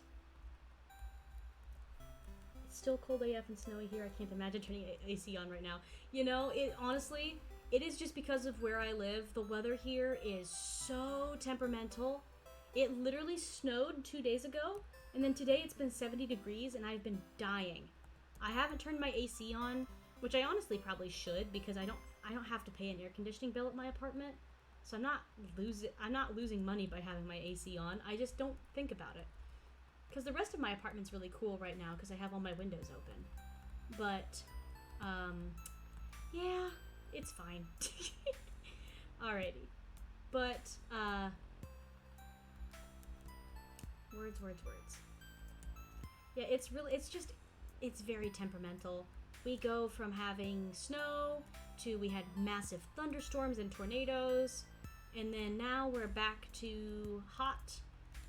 It's still cold AF and snowy here. I can't imagine turning AC on right now. You know, honestly, it is just because of where I live. The weather here is so temperamental. It literally snowed 2 days ago, and then today it's been 70 degrees, and I've been dying. I haven't turned my AC on, which I honestly probably should, because I don't have to pay an air conditioning bill at my apartment, so I'm not losing money by having my AC on. I just don't think about it. because the rest of my apartment's really cool right now because I have all my windows open. But, yeah, it's fine. Alrighty. But, words. Yeah, it's very temperamental. We go from having snow to we had massive thunderstorms and tornadoes, and then now we're back to hot,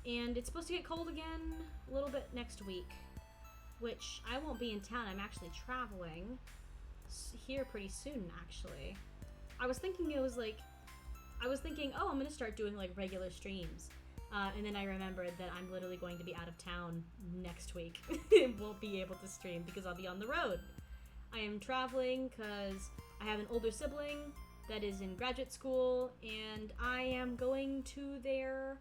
and it's supposed to get cold again a little bit next week, which I won't be in town. I'm actually traveling here pretty soon, actually. I was thinking, oh, I'm gonna start doing like regular streams. And then I remembered that I'm literally going to be out of town next week. Won't be able to stream because I'll be on the road. I am traveling because I have an older sibling that is in graduate school, and I am going to their,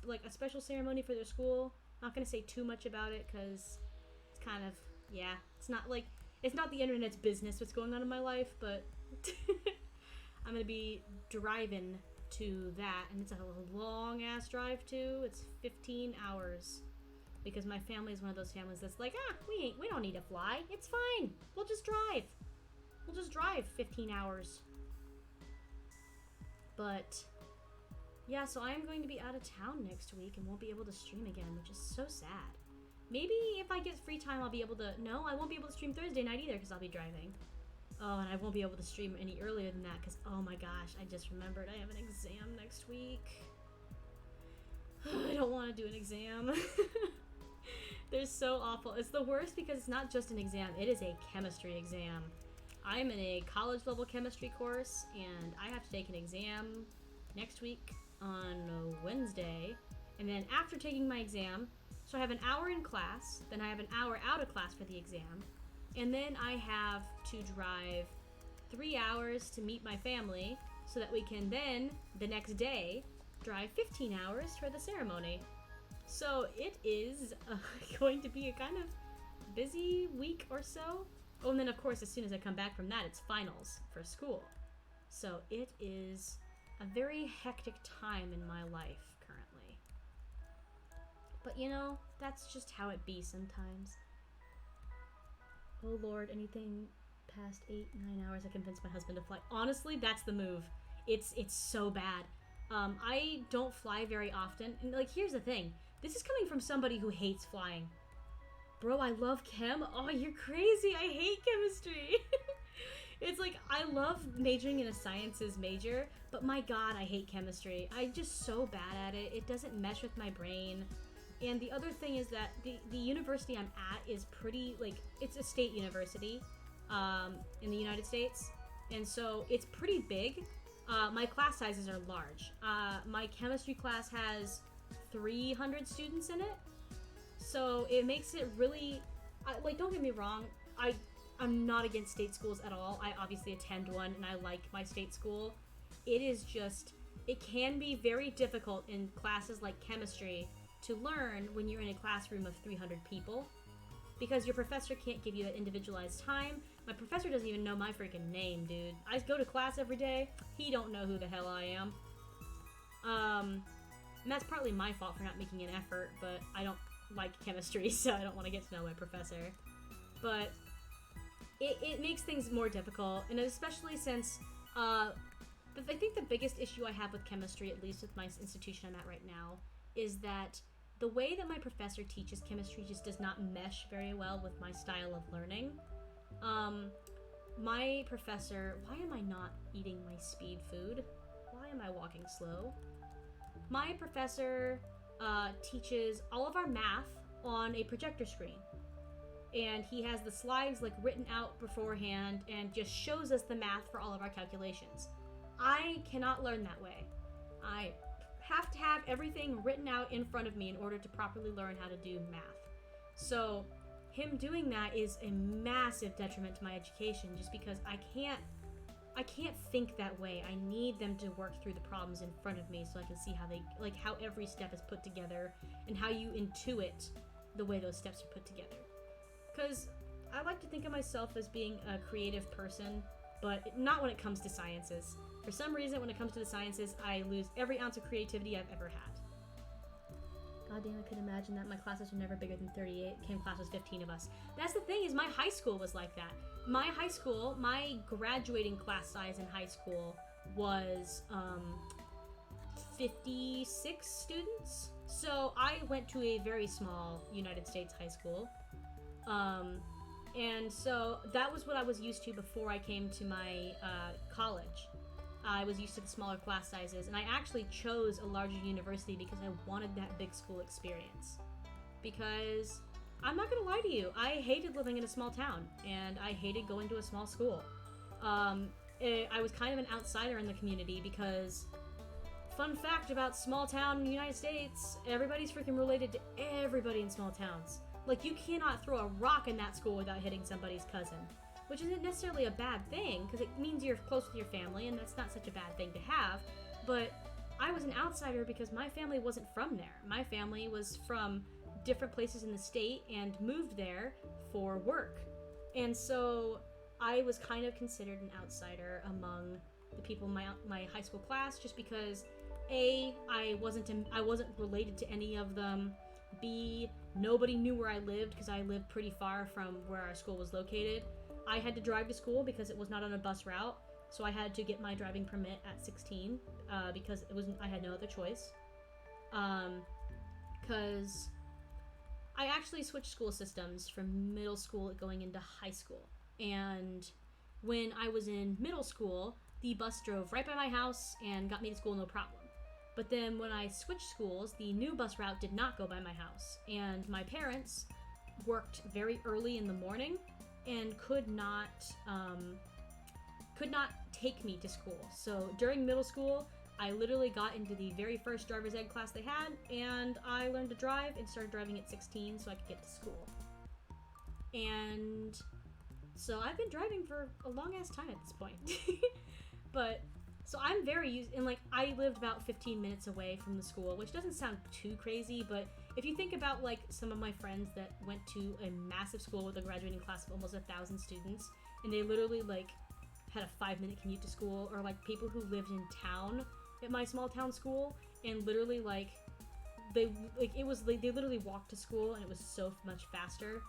like a special ceremony for their school. Not gonna say too much about it because it's kind of, yeah, it's not the internet's business what's going on in my life, but I'm gonna be driving to that, and it's a long ass drive too. It's 15 hours because my family is one of those families that's like, we don't need to fly. It's fine. We'll just drive 15 hours. But yeah, so I'm going to be out of town next week and won't be able to stream again, which is so sad. Maybe if I get free time, I'll be able to. No, I won't be able to stream Thursday night either because I'll be driving. Oh, and I won't be able to stream any earlier than that because, oh my gosh, I just remembered I have an exam next week. I don't want to do an exam. They're so awful. It's the worst because it's not just an exam, it is a chemistry exam. I'm in a college level chemistry course, and I have to take an exam next week on Wednesday. And then after taking my exam, so I have an hour in class, then I have an hour out of class for the exam. And then I have to drive 3 hours to meet my family so that we can then, the next day, drive 15 hours for the ceremony. So it is going to be a kind of busy week or so. Oh, and then of course, as soon as I come back from that, it's finals for school. So it is a very hectic time in my life currently. But you know, that's just how it be sometimes. Oh lord, anything past 8-9 hours I convinced my husband to fly. Honestly, that's the move. It's so bad. I don't fly very often, and like here's the thing. This is coming from somebody who hates flying. Bro, I love chem. Oh, you're crazy. I hate chemistry. It's like I love majoring in a sciences major, but my god, I hate chemistry. I'm just so bad at it. It doesn't mesh with my brain. And the other thing is that the university I'm at is pretty, like, it's a state university in the United States. And so it's pretty big. My class sizes are large. My chemistry class has 300 students in it. So it makes it really, like, don't get me wrong. I'm not against state schools at all. I obviously attend one and I like my state school. It is just, it can be very difficult in classes like chemistry to learn when you're in a classroom of 300 people because your professor can't give you that individualized time. My professor doesn't even know my freaking name, dude. I go to class every day. He don't know who the hell I am. And that's partly my fault for not making an effort, but I don't like chemistry, so I don't want to get to know my professor. But it makes things more difficult, and especially since, I think the biggest issue I have with chemistry, at least with my institution I'm at right now, is that the way that my professor teaches chemistry just does not mesh very well with my style of learning. My professor, why am I not eating my speed food? Why am I walking slow? My professor teaches all of our math on a projector screen. And he has the slides like written out beforehand and just shows us the math for all of our calculations. I cannot learn that way. I have to have everything written out in front of me in order to properly learn how to do math. So him doing that is a massive detriment to my education just because I can't think that way. I need them to work through the problems in front of me so I can see how they, like, how every step is put together and how you intuit the way those steps are put together. Because I like to think of myself as being a creative person, but not when it comes to sciences. For some reason, when it comes to the sciences, I lose every ounce of creativity I've ever had. God damn, I could imagine that. My classes were never bigger than 38. Chem class was 15 of us. That's the thing, is my high school was like that. My high school, my graduating class size in high school was 56 students. So I went to a very small United States high school. And so that was what I was used to before I came to my college. I was used to the smaller class sizes, and I actually chose a larger university because I wanted that big school experience. Because, I'm not gonna lie to you, I hated living in a small town, and I hated going to a small school. I was kind of an outsider in the community because, fun fact about small town in the United States, everybody's freaking related to everybody in small towns. Like, you cannot throw a rock in that school without hitting somebody's cousin. Which isn't necessarily a bad thing, because it means you're close with your family, and that's not such a bad thing to have. But I was an outsider because my family wasn't from there. My family was from different places in the state and moved there for work. And so I was kind of considered an outsider among the people in my high school class, just because A, I wasn't related to any of them. B, nobody knew where I lived because I lived pretty far from where our school was located. I had to drive to school because it was not on a bus route, so I had to get my driving permit at 16 because I had no other choice. Because I actually switched school systems from middle school going into high school, and when I was in middle school, the bus drove right by my house and got me to school no problem. But then when I switched schools, the new bus route did not go by my house, and my parents worked very early in the morning and could not take me to school. So during middle school, I literally got into the very first driver's ed class they had, and I learned to drive and started driving at 16 so I could get to school. And so I've been driving for a long ass time at this point. But so I'm very used, and like I lived about 15 minutes away from the school, which doesn't sound too crazy, but if you think about like some of my friends that went to a massive school with a graduating class of almost 1,000 students, and they literally like had a 5-minute commute to school, or like people who lived in town at my small town school, and literally like they literally walked to school, and it was so much faster.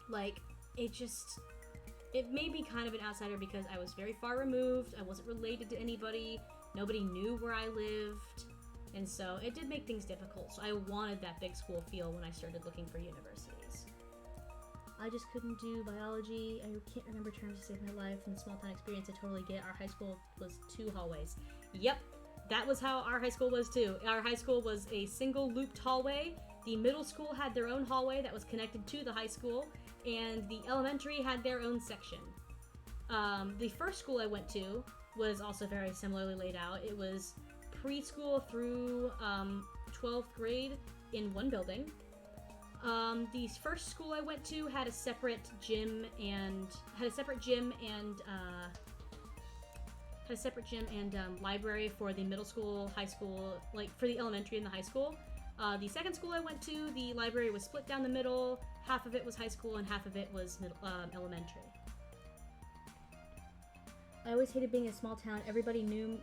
Like it made me kind of an outsider because I was very far removed, I wasn't related to anybody, nobody knew where I lived, and so it did make things difficult. So I wanted that big school feel when I started looking for universities. I just couldn't do biology. I can't remember terms to save my life. In the small town experience, I totally get. Our high school was 2 hallways. Yep, that was how our high school was too. Our high school was a single looped hallway. The middle school had their own hallway that was connected to the high school, and the elementary had their own section. The first school I went to was also very similarly laid out. It was preschool through 12th grade in one building. The first school I went to had a separate gym and library for the middle school, high school, like for the elementary and the high school. The second school I went to, the library was split down the middle. Half of it was high school and half of it was elementary. I always hated being in a small town. Everybody knew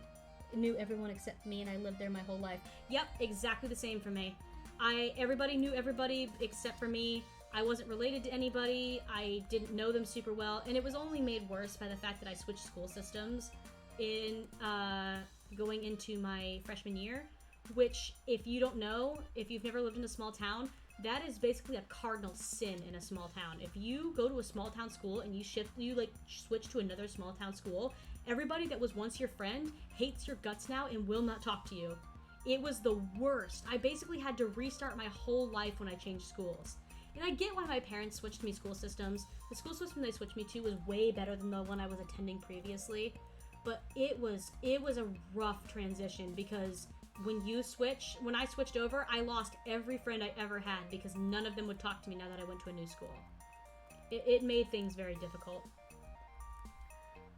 everyone except me, and I lived there my whole life. Yep, exactly the same for me. Everybody knew everybody except for me. I wasn't related to anybody. I didn't know them super well, and it was only made worse by the fact that I switched school systems in going into my freshman year, which, if you don't know, if you've never lived in a small town, that is basically a cardinal sin in a small town. If you go to a small town school and you switch to another small town school, everybody that was once your friend hates your guts now and will not talk to you. It was the worst. I basically had to restart my whole life when I changed schools. And I get why my parents switched me school systems. The school system they switched me to was way better than the one I was attending previously. But it was a rough transition because when I switched over, I lost every friend I ever had because none of them would talk to me now that I went to a new school. It made things very difficult.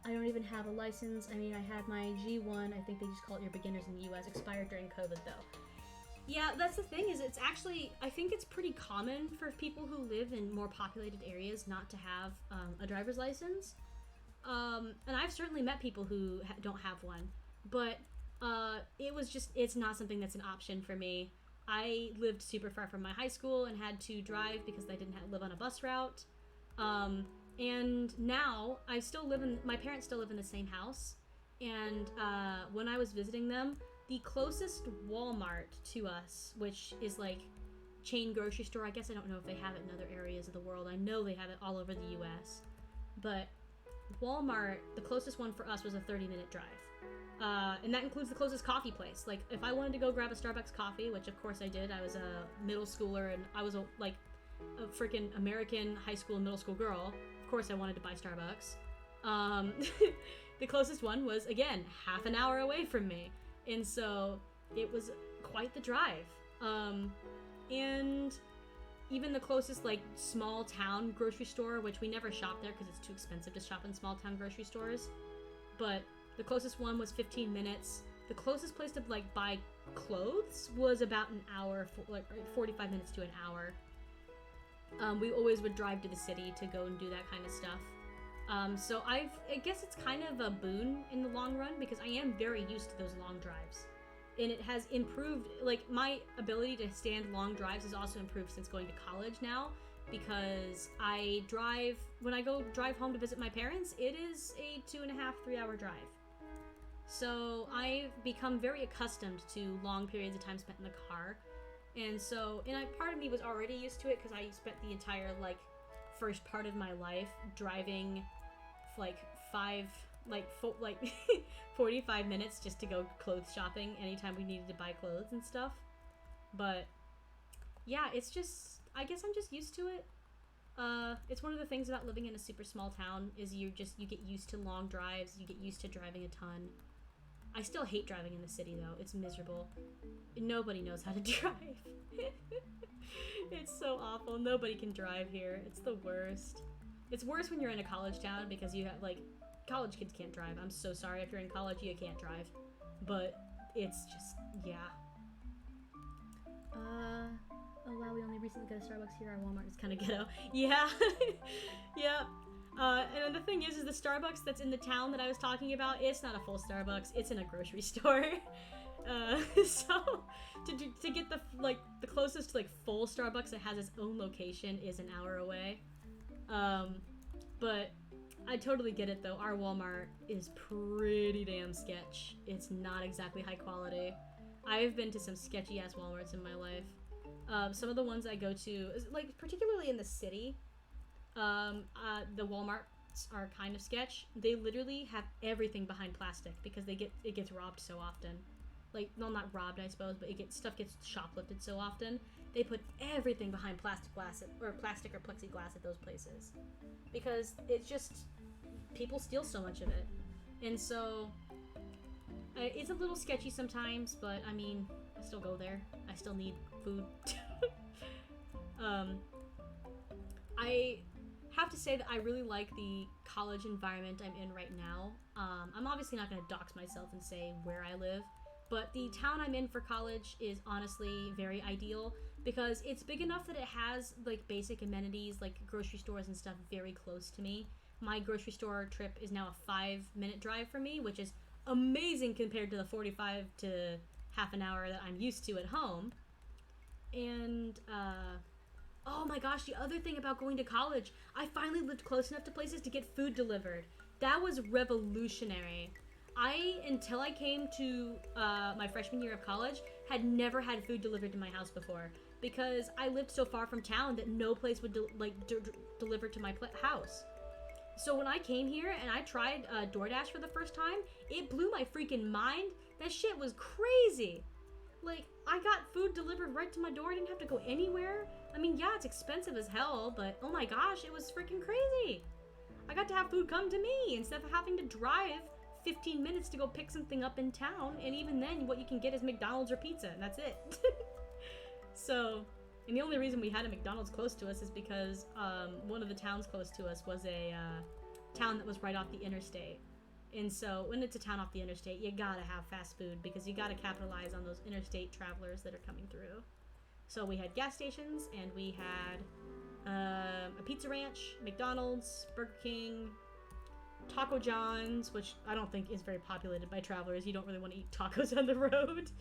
I don't even have a license. I mean, I had my G1, I think they just call it your beginners in the US, expired during COVID though. Yeah, that's the thing, is it's actually, I think it's pretty common for people who live in more populated areas not to have a driver's license. And I've certainly met people who don't have one, but it's not something that's an option for me. I lived super far from my high school and had to drive because I didn't live on a bus route. And now I still live in, my parents still live in the same house. And when I was visiting them, the closest Walmart to us, which is like chain grocery store, I guess I don't know if they have it in other areas of the world. I know they have it all over the US. But Walmart, the closest one for us was a 30-minute drive. And that includes the closest coffee place. Like, if I wanted to go grab a Starbucks coffee, which of course I did, I was a middle schooler and I was a freaking American high school and middle school girl. Of course I wanted to buy Starbucks. The closest one was, again, half an hour away from me. And so it was quite the drive. And even the closest, like, small town grocery store, which we never shop there because it's too expensive to shop in small town grocery stores. But the closest one was 15 minutes. The closest place to, like, buy clothes was about an hour, like 45 minutes to an hour. We always would drive to the city to go and do that kind of stuff. So I guess it's kind of a boon in the long run because I am very used to those long drives. And it has improved, like, my ability to stand long drives has also improved since going to college now, because I drive, when I go drive home to visit my parents, it is a 2.5-3 hour drive. So I've become very accustomed to long periods of time spent in the car. And so, part of me was already used to it because I spent the entire, like, first part of my life driving, like, 45 minutes just to go clothes shopping anytime we needed to buy clothes and stuff. But yeah, it's just, I guess I'm just used to it. It's one of the things about living in a super small town is you get used to long drives, you get used to driving a ton. I still hate driving in the city though. It's miserable. Nobody knows how to drive. It's so awful. Nobody can drive here. It's the worst. It's worse when you're in a college town because you have, like, college kids can't drive. I'm so sorry if you're in college, you can't drive. But it's just, yeah. Oh wow, we only recently got a Starbucks here. Our Walmart is kind of ghetto. Yeah. Yeah. And the thing is the Starbucks that's in the town that I was talking about, it's not a full Starbucks. It's in a grocery store. So to get the closest, like, full Starbucks that has its own location is an hour away. But I totally get it though. Our Walmart is pretty damn sketch. It's not exactly high quality. I've been to some sketchy ass Walmarts in my life. Some of the ones I go to, like, particularly in the city, the Walmarts are kind of sketch. They literally have everything behind plastic because it gets robbed so often. Like, well, not robbed, I suppose, but stuff gets shoplifted so often. They put everything behind plastic or plexiglass at those places because it's just, people steal so much of it. And so it's a little sketchy sometimes, but I mean, I still go there. I still need food. I have to say that I really like the college environment I'm in right now. I'm obviously not going to dox myself and say where I live, but the town I'm in for college is honestly very ideal because it's big enough that it has, like, basic amenities like grocery stores and stuff very close to me. My grocery store trip is now a 5-minute drive from me, which is amazing compared to the 45 to half an hour that I'm used to at home. And oh my gosh, the other thing about going to college, I finally lived close enough to places to get food delivered. That was revolutionary. Until I came to my freshman year of college, had never had food delivered to my house before because I lived so far from town that no place would deliver to my house. So when I came here and I tried DoorDash for the first time, it blew my freaking mind. That shit was crazy. Like, I got food delivered right to my door. I didn't have to go anywhere. I mean, yeah, it's expensive as hell, but oh my gosh, it was freaking crazy. I got to have food come to me instead of having to drive 15 minutes to go pick something up in town, and even then, what you can get is McDonald's or pizza, and that's it. So, and the only reason we had a McDonald's close to us is because one of the towns close to us was a town that was right off the interstate. And so, when it's a town off the interstate, you gotta have fast food because you gotta capitalize on those interstate travelers that are coming through. So we had gas stations, and we had a Pizza Ranch, McDonald's, Burger King, Taco John's, which I don't think is very populated by travelers. You don't really want to eat tacos on the road.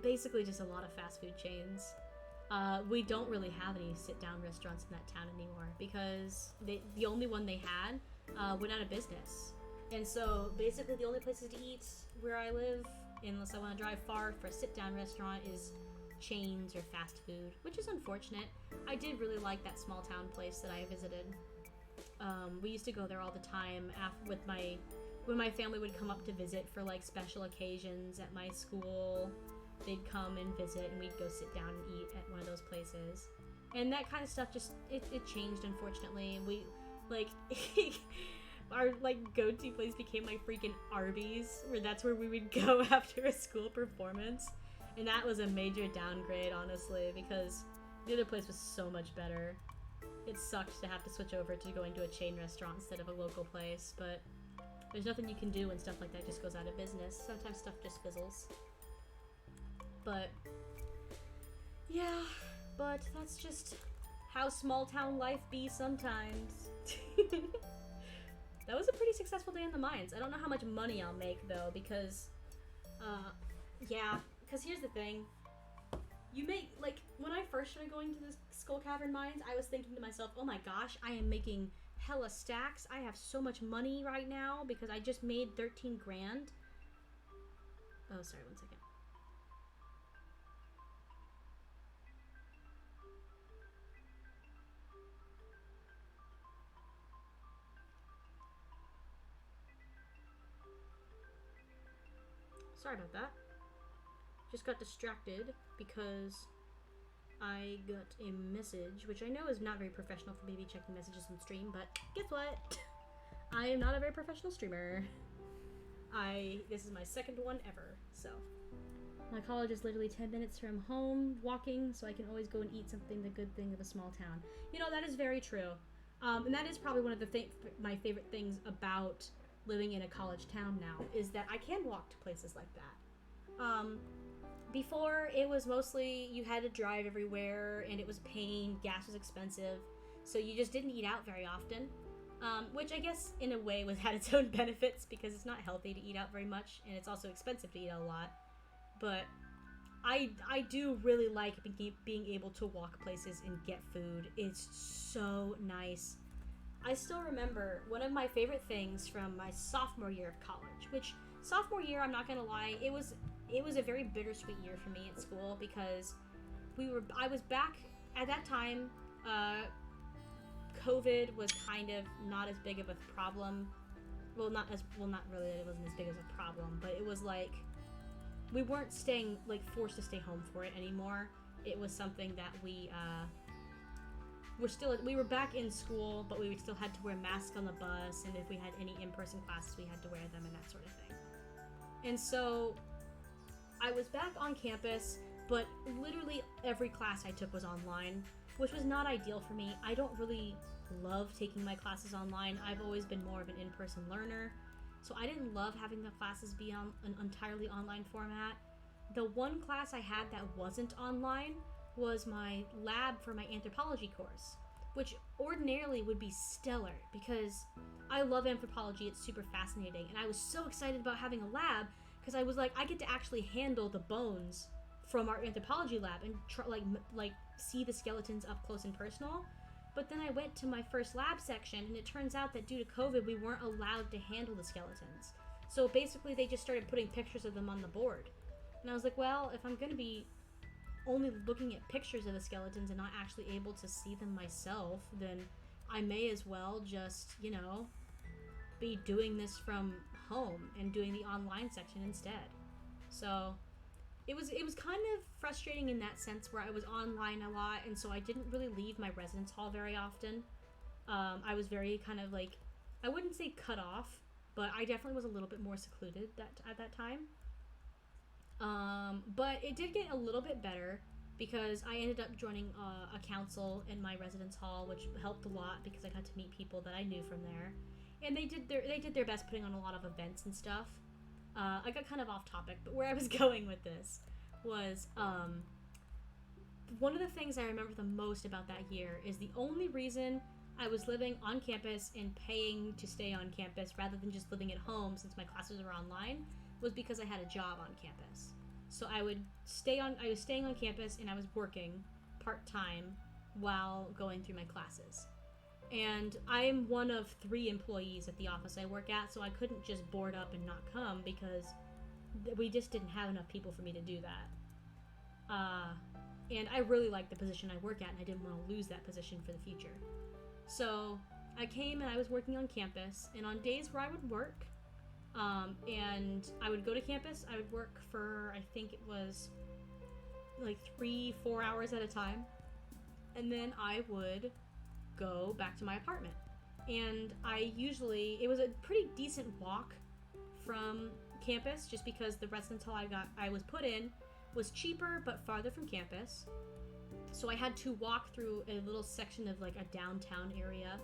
basically just a lot of fast food chains. We don't really have any sit-down restaurants in that town anymore because the only one they had went out of business. And so basically the only places to eat where I live, unless I want to drive far for a sit-down restaurant, is chains or fast food, which is unfortunate. I did really like that small town place that I visited. We used to go there all the time when my family would come up to visit for like special occasions at my school. They'd come and visit and we'd go sit down and eat at one of those places. And that kind of stuff just, it changed, unfortunately. We, like, our, like, go-to place became my freaking Arby's, where that's where we would go after a school performance. And that was a major downgrade, honestly, because the other place was so much better. It sucked to have to switch over to going to a chain restaurant instead of a local place, but there's nothing you can do when stuff like that just goes out of business. Sometimes stuff just fizzles. But yeah, but that's just how small town life be sometimes. That was a pretty successful day in the mines. I don't know how much money I'll make though, because yeah, because here's the thing. You make, like, when I first started going to the Skull Cavern mines, I was thinking to myself, oh my gosh, I am making hella stacks. I have so much money right now because I just made 13 grand. Oh, sorry, one second. Sorry about that. Just got distracted because I got a message, which I know is not very professional for me to be checking messages on stream, but guess what? I am not a very professional streamer. This is my second one ever, so. My college is literally 10 minutes from home, walking, so I can always go and eat something, the good thing of a small town. You know, that is very true. And that is probably one of my favorite things about living in a college town now, is that I can walk to places like that. Before, it was mostly you had to drive everywhere, and it was a pain, gas was expensive, so you just didn't eat out very often. Which I guess, in a way, had its own benefits, because it's not healthy to eat out very much, and it's also expensive to eat out a lot. But I do really like being able to walk places and get food. It's so nice. I still remember one of my favorite things from my sophomore year of college, which sophomore year, I'm not gonna lie, it was a very bittersweet year for me at school, because I was back at that time. COVID was kind of not as big of a problem. Well, not really, it wasn't as big as a problem, but it was like we weren't forced to stay home for it anymore. It was something that we were back in school, but we still had to wear masks on the bus, and if we had any in-person classes, we had to wear them and that sort of thing. And so I was back on campus, but literally every class I took was online, which was not ideal for me. I don't really love taking my classes online. I've always been more of an in-person learner, so I didn't love having the classes be on an entirely online format. The one class I had that wasn't online was my lab for my anthropology course, which ordinarily would be stellar because I love anthropology. It's super fascinating, and I was so excited about having a lab because I was like, I get to actually handle the bones from our anthropology lab and see the skeletons up close and personal. But then I went to my first lab section, and it turns out that due to COVID, we weren't allowed to handle the skeletons. So basically, they just started putting pictures of them on the board. And I was like, well, if I'm going to be only looking at pictures of the skeletons and not actually able to see them myself, then I may as well just, be doing this from home and doing the online section instead. So it was kind of frustrating in that sense, where I was online a lot, and so I didn't really leave my residence hall very often. I was very kind of I wouldn't say cut off, but I definitely was a little bit more secluded at that time. But it did get a little bit better because I ended up joining a council in my residence hall, which helped a lot because I got to meet people that I knew from there, and they did their best putting on a lot of events and stuff. I got kind of off topic, but where I was going with this was one of the things I remember the most about that year is the only reason I was living on campus and paying to stay on campus rather than just living at home since my classes were online was because I had a job on campus. So I was staying on campus and I was working part-time while going through my classes. And I'm one of 3 employees at the office I work at, so I couldn't just board up and not come because we just didn't have enough people for me to do that. And I really liked the position I work at, and I didn't want to lose that position for the future. So I came and I was working on campus, and on days where I would work, and I would go to campus, I would work for, I think it was like 3-4 hours at a time, and then I would go back to my apartment. And it was a pretty decent walk from campus, just because the residence hall I was put in was cheaper but farther from campus. So I had to walk through a little section of like a downtown area,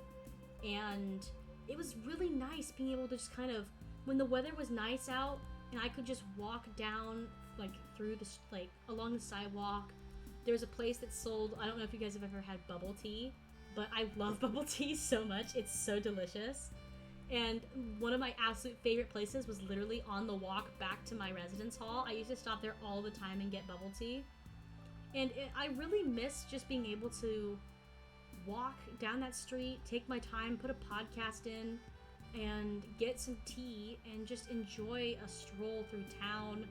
and it was really nice being able to just kind of, when the weather was nice out and I could just walk down like through the like along the sidewalk. There was a place that sold, I don't know if you guys have ever had bubble tea, but I love bubble tea so much. It's so delicious. And one of my absolute favorite places was literally on the walk back to my residence hall. I used to stop there all the time and get bubble tea. And I really miss just being able to walk down that street, take my time, put a podcast in, and get some tea and just enjoy a stroll through town.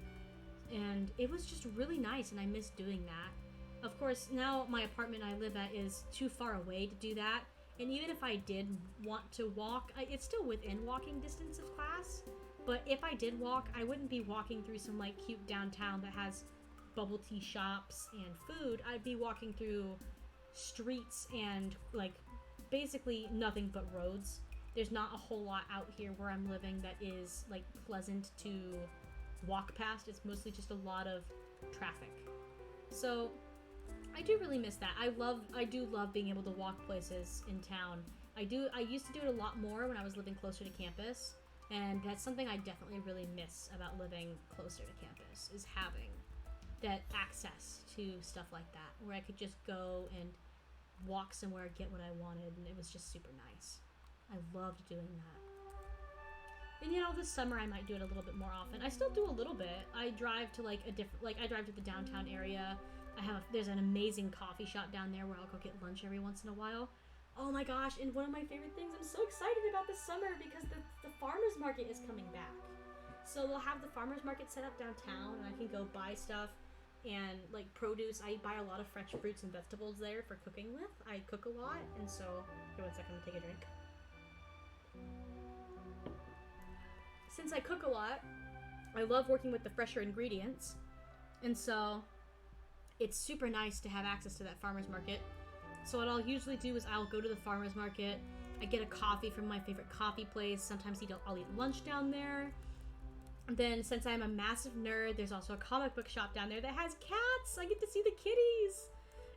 And it was just really nice, and I miss doing that. Of course, now my apartment I live at is too far away to do that. And even if I did want to walk, it's still within walking distance of class. But if I did walk, I wouldn't be walking through some like cute downtown that has bubble tea shops and food. I'd be walking through streets and like basically nothing but roads. There's not a whole lot out here where I'm living that is like pleasant to walk past. It's mostly just a lot of traffic. So I do really miss that. I do love being able to walk places in town. I used to do it a lot more when I was living closer to campus, and that's something I definitely really miss about living closer to campus, is having that access to stuff like that, where I could just go and walk somewhere, get what I wanted, and it was just super nice. I loved doing that. And this summer I might do it a little bit more often. I still do a little bit. I drive to I drive to the downtown area. There's an amazing coffee shop down there where I'll go get lunch every once in a while. Oh my gosh, and one of my favorite things, I'm so excited about this summer because the farmer's market is coming back. So they'll have the farmer's market set up downtown, and I can go buy stuff and like produce. I buy a lot of fresh fruits and vegetables there for cooking with. I cook a lot, and so, here, 1 second, take a drink. Since I cook a lot, I love working with the fresher ingredients, and so it's super nice to have access to that farmer's market. So what I'll usually do is I'll go to the farmer's market, I get a coffee from my favorite coffee place, sometimes I'll eat lunch down there. And then, since I'm a massive nerd, there's also a comic book shop down there that has cats! I get to see the kitties!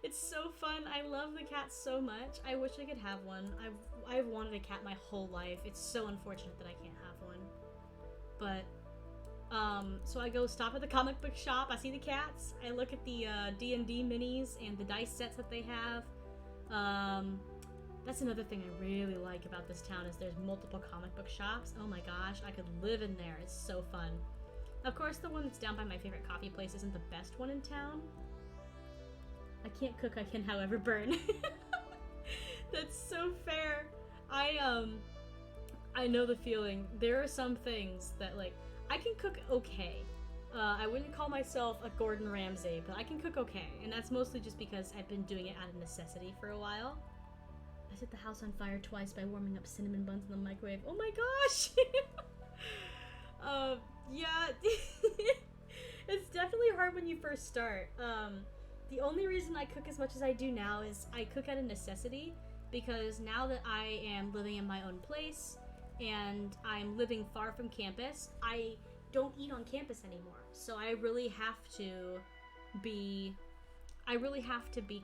It's so fun. I love the cats so much. I wish I could have one. I've wanted a cat my whole life. It's so unfortunate that I can't have one. But so I go stop at the comic book shop, I see the cats, I look at the D&D minis and the dice sets that they have. That's another thing I really like about this town, is there's multiple comic book shops. Oh my gosh, I could live in there. It's so fun. Of course, the one that's down by my favorite coffee place isn't the best one in town. I can't cook, I can however burn. That's so fair. I know the feeling. There are some things that, like, I can cook okay. I wouldn't call myself a Gordon Ramsay, but I can cook okay. And that's mostly just because I've been doing it out of necessity for a while. I set the house on fire twice by warming up cinnamon buns in the microwave. Oh my gosh! Yeah. It's definitely hard when you first start. The only reason I cook as much as I do now is I cook out of necessity, because now that I am living in my own place and I'm living far from campus, I don't eat on campus anymore. So I really have to be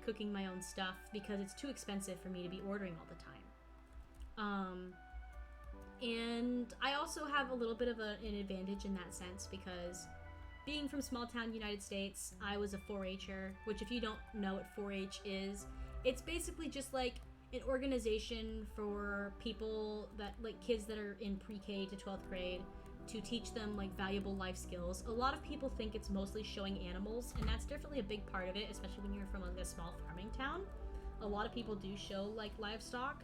cooking my own stuff because it's too expensive for me to be ordering all the time. And I also have a little bit of an advantage in that sense, because being from small town United States, I was a 4-H'er, which, if you don't know what 4-H is, it's basically just like an organization for people that, like, kids that are in pre-K to 12th grade to teach them like valuable life skills. A lot of people think it's mostly showing animals, and that's definitely a big part of it, especially when you're from like a small farming town. A lot of people do show like livestock,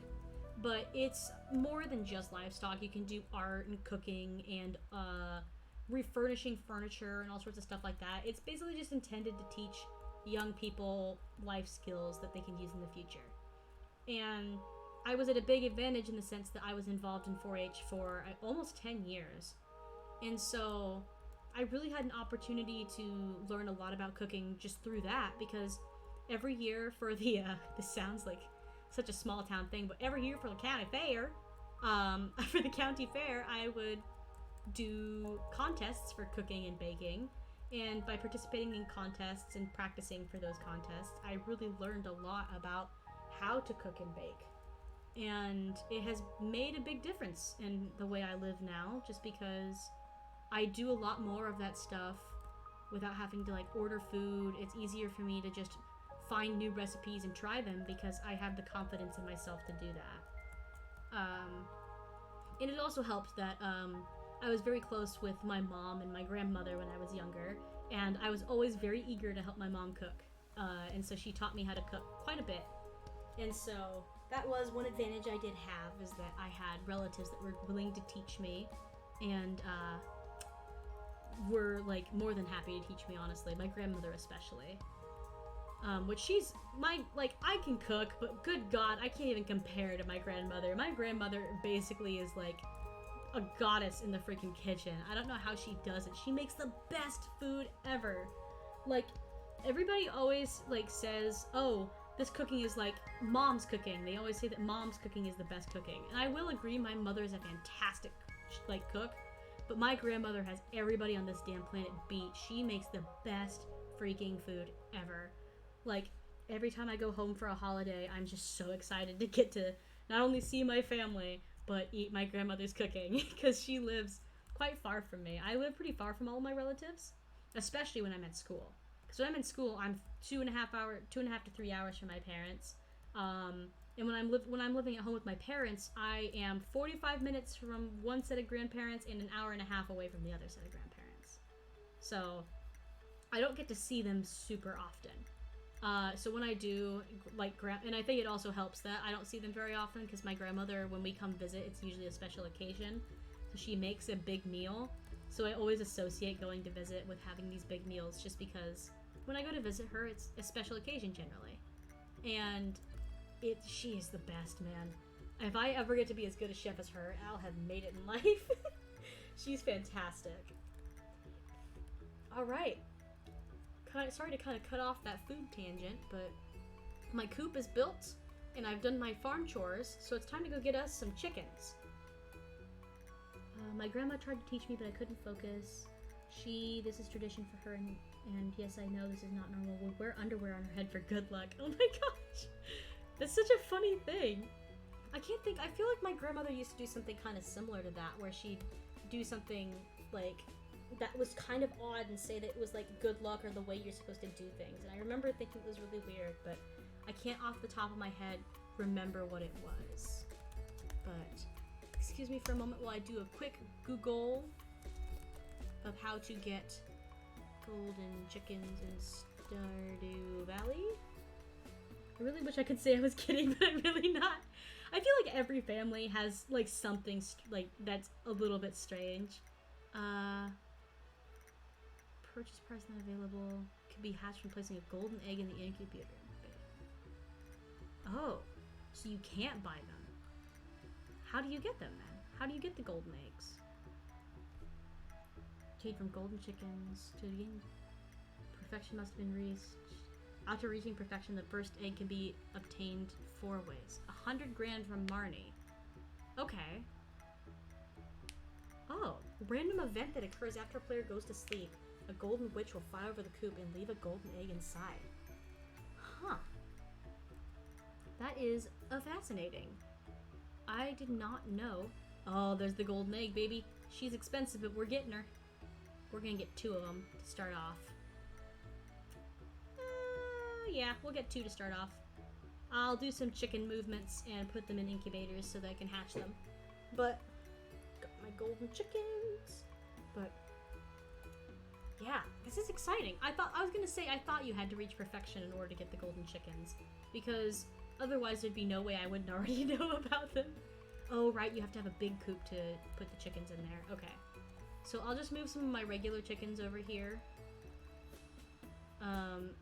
but it's more than just livestock. You can do art and cooking and refurnishing furniture and all sorts of stuff like that. It's basically just intended to teach young people life skills that they can use in the future. And I was at a big advantage in the sense that I was involved in 4-H for almost 10 years. And so I really had an opportunity to learn a lot about cooking just through that, because every year for the, this sounds like such a small town thing, but every year for the county fair, I would do contests for cooking and baking. And by participating in contests and practicing for those contests, I really learned a lot about how to cook and bake. And it has made a big difference in the way I live now, just because I do a lot more of that stuff without having to like order food. It's easier for me to just find new recipes and try them because I have the confidence in myself to do that. And it also helped that I was very close with my mom and my grandmother when I was younger, and I was always very eager to help my mom cook. And so she taught me how to cook quite a bit. And so that was one advantage I did have, is that I had relatives that were willing to teach me, and were like more than happy to teach me, honestly. My grandmother especially. Which she's I can cook, but good God, I can't even compare to my grandmother. My grandmother basically is like a goddess in the freaking kitchen. I don't know how she does it. She makes the best food ever. Like, everybody always like says, oh, this cooking is like mom's cooking. They always say that mom's cooking is the best cooking. And I will agree, my mother is a fantastic like cook, but my grandmother has everybody on this damn planet beat. She makes the best freaking food ever. Like, every time I go home for a holiday, I'm just so excited to get to not only see my family, but eat my grandmother's cooking, because she lives quite far from me. I live pretty far from all of my relatives, especially when I'm at school. Because when I'm in school, I'm 2.5 to 3 hours from my parents. And when I'm living at home with my parents, I am 45 minutes from one set of grandparents and an hour and a half away from the other set of grandparents. So I don't get to see them super often. So when I do, like, and I think it also helps that I don't see them very often, because my grandmother, when we come visit, it's usually a special occasion. So she makes a big meal. So I always associate going to visit with having these big meals, just because when I go to visit her, it's a special occasion generally. And she is the best, man. If I ever get to be as good a chef as her, I'll have made it in life. She's fantastic. Alright. Sorry to kind of cut off that food tangent, but my coop is built, and I've done my farm chores, so it's time to go get us some chickens. My grandma tried to teach me, but I couldn't focus. This is tradition for her, and yes, I know this is not normal. We'll wear underwear on her head for good luck. Oh my gosh! That's such a funny thing. I feel like my grandmother used to do something kind of similar to that, where she'd do something, like, that was kind of odd and say that it was like good luck or the way you're supposed to do things. And I remember thinking it was really weird, but I can't off the top of my head remember what it was. But excuse me for a moment while I do a quick Google of how to get golden chickens in Stardew Valley. I really wish I could say I was kidding, but I'm really not. I feel like every family has like something like that's a little bit strange. Purchase price not available. Could be hatched from placing a golden egg in the incubator. Oh, so you can't buy them. How do you get them then? How do you get the golden eggs? Obtained from golden chickens to the end. Perfection must have been reached. After reaching perfection, the first egg can be obtained 4 ways. 100 grand from Marnie. Okay. Oh, random event that occurs after a player goes to sleep. A golden witch will fly over the coop and leave a golden egg inside. Huh. That is fascinating. I did not know. Oh, there's the golden egg, baby. She's expensive, but we're getting her. We're gonna get 2 of them to start off. Yeah, we'll get 2 to start off. I'll do some chicken movements and put them in incubators so that I can hatch them. But, got my golden chickens. But yeah, this is exciting. I thought you had to reach perfection in order to get the golden chickens, because otherwise there'd be no way I wouldn't already know about them. Oh, right, you have to have a big coop to put the chickens in there. Okay. So I'll just move some of my regular chickens over here.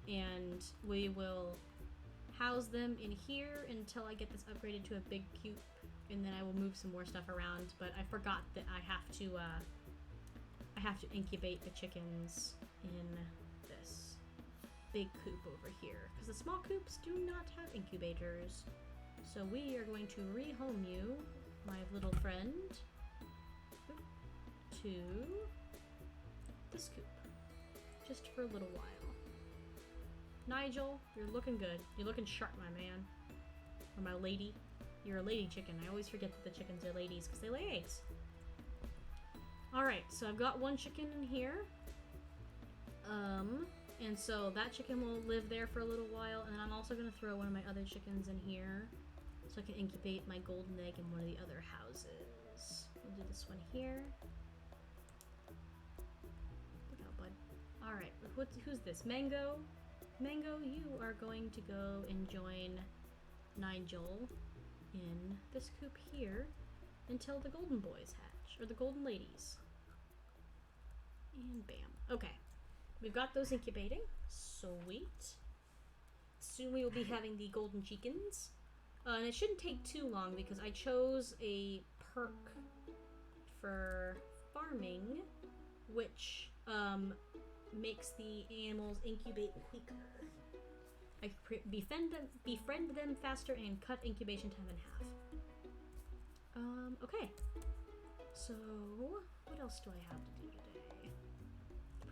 And we will house them in here until I get this upgraded to a big coop, and then I will move some more stuff around, but I forgot that I have to incubate the chickens in this big coop over here, because the small coops do not have incubators. So we are going to rehome you, my little friend, to this coop, just for a little while. Nigel, you're looking good. You're looking sharp, my man. Or my lady. You're a lady chicken. I always forget that the chickens are ladies because they lay eggs. Alright, so I've got one chicken in here. And so that chicken will live there for a little while, and I'm also going to throw one of my other chickens in here so I can incubate my golden egg in one of the other houses. We'll do this one here. Look out, bud. Alright, who's this? Mango? Mango, you are going to go and join Nigel in this coop here until the golden boys hatch, or the golden ladies. And bam. Okay. We've got those incubating. Sweet. Soon we will be having the golden chickens. And it shouldn't take too long because I chose a perk for farming, which makes the animals incubate quicker. I befriend them faster and cut incubation time in half. Okay. So, what else do I have to do today?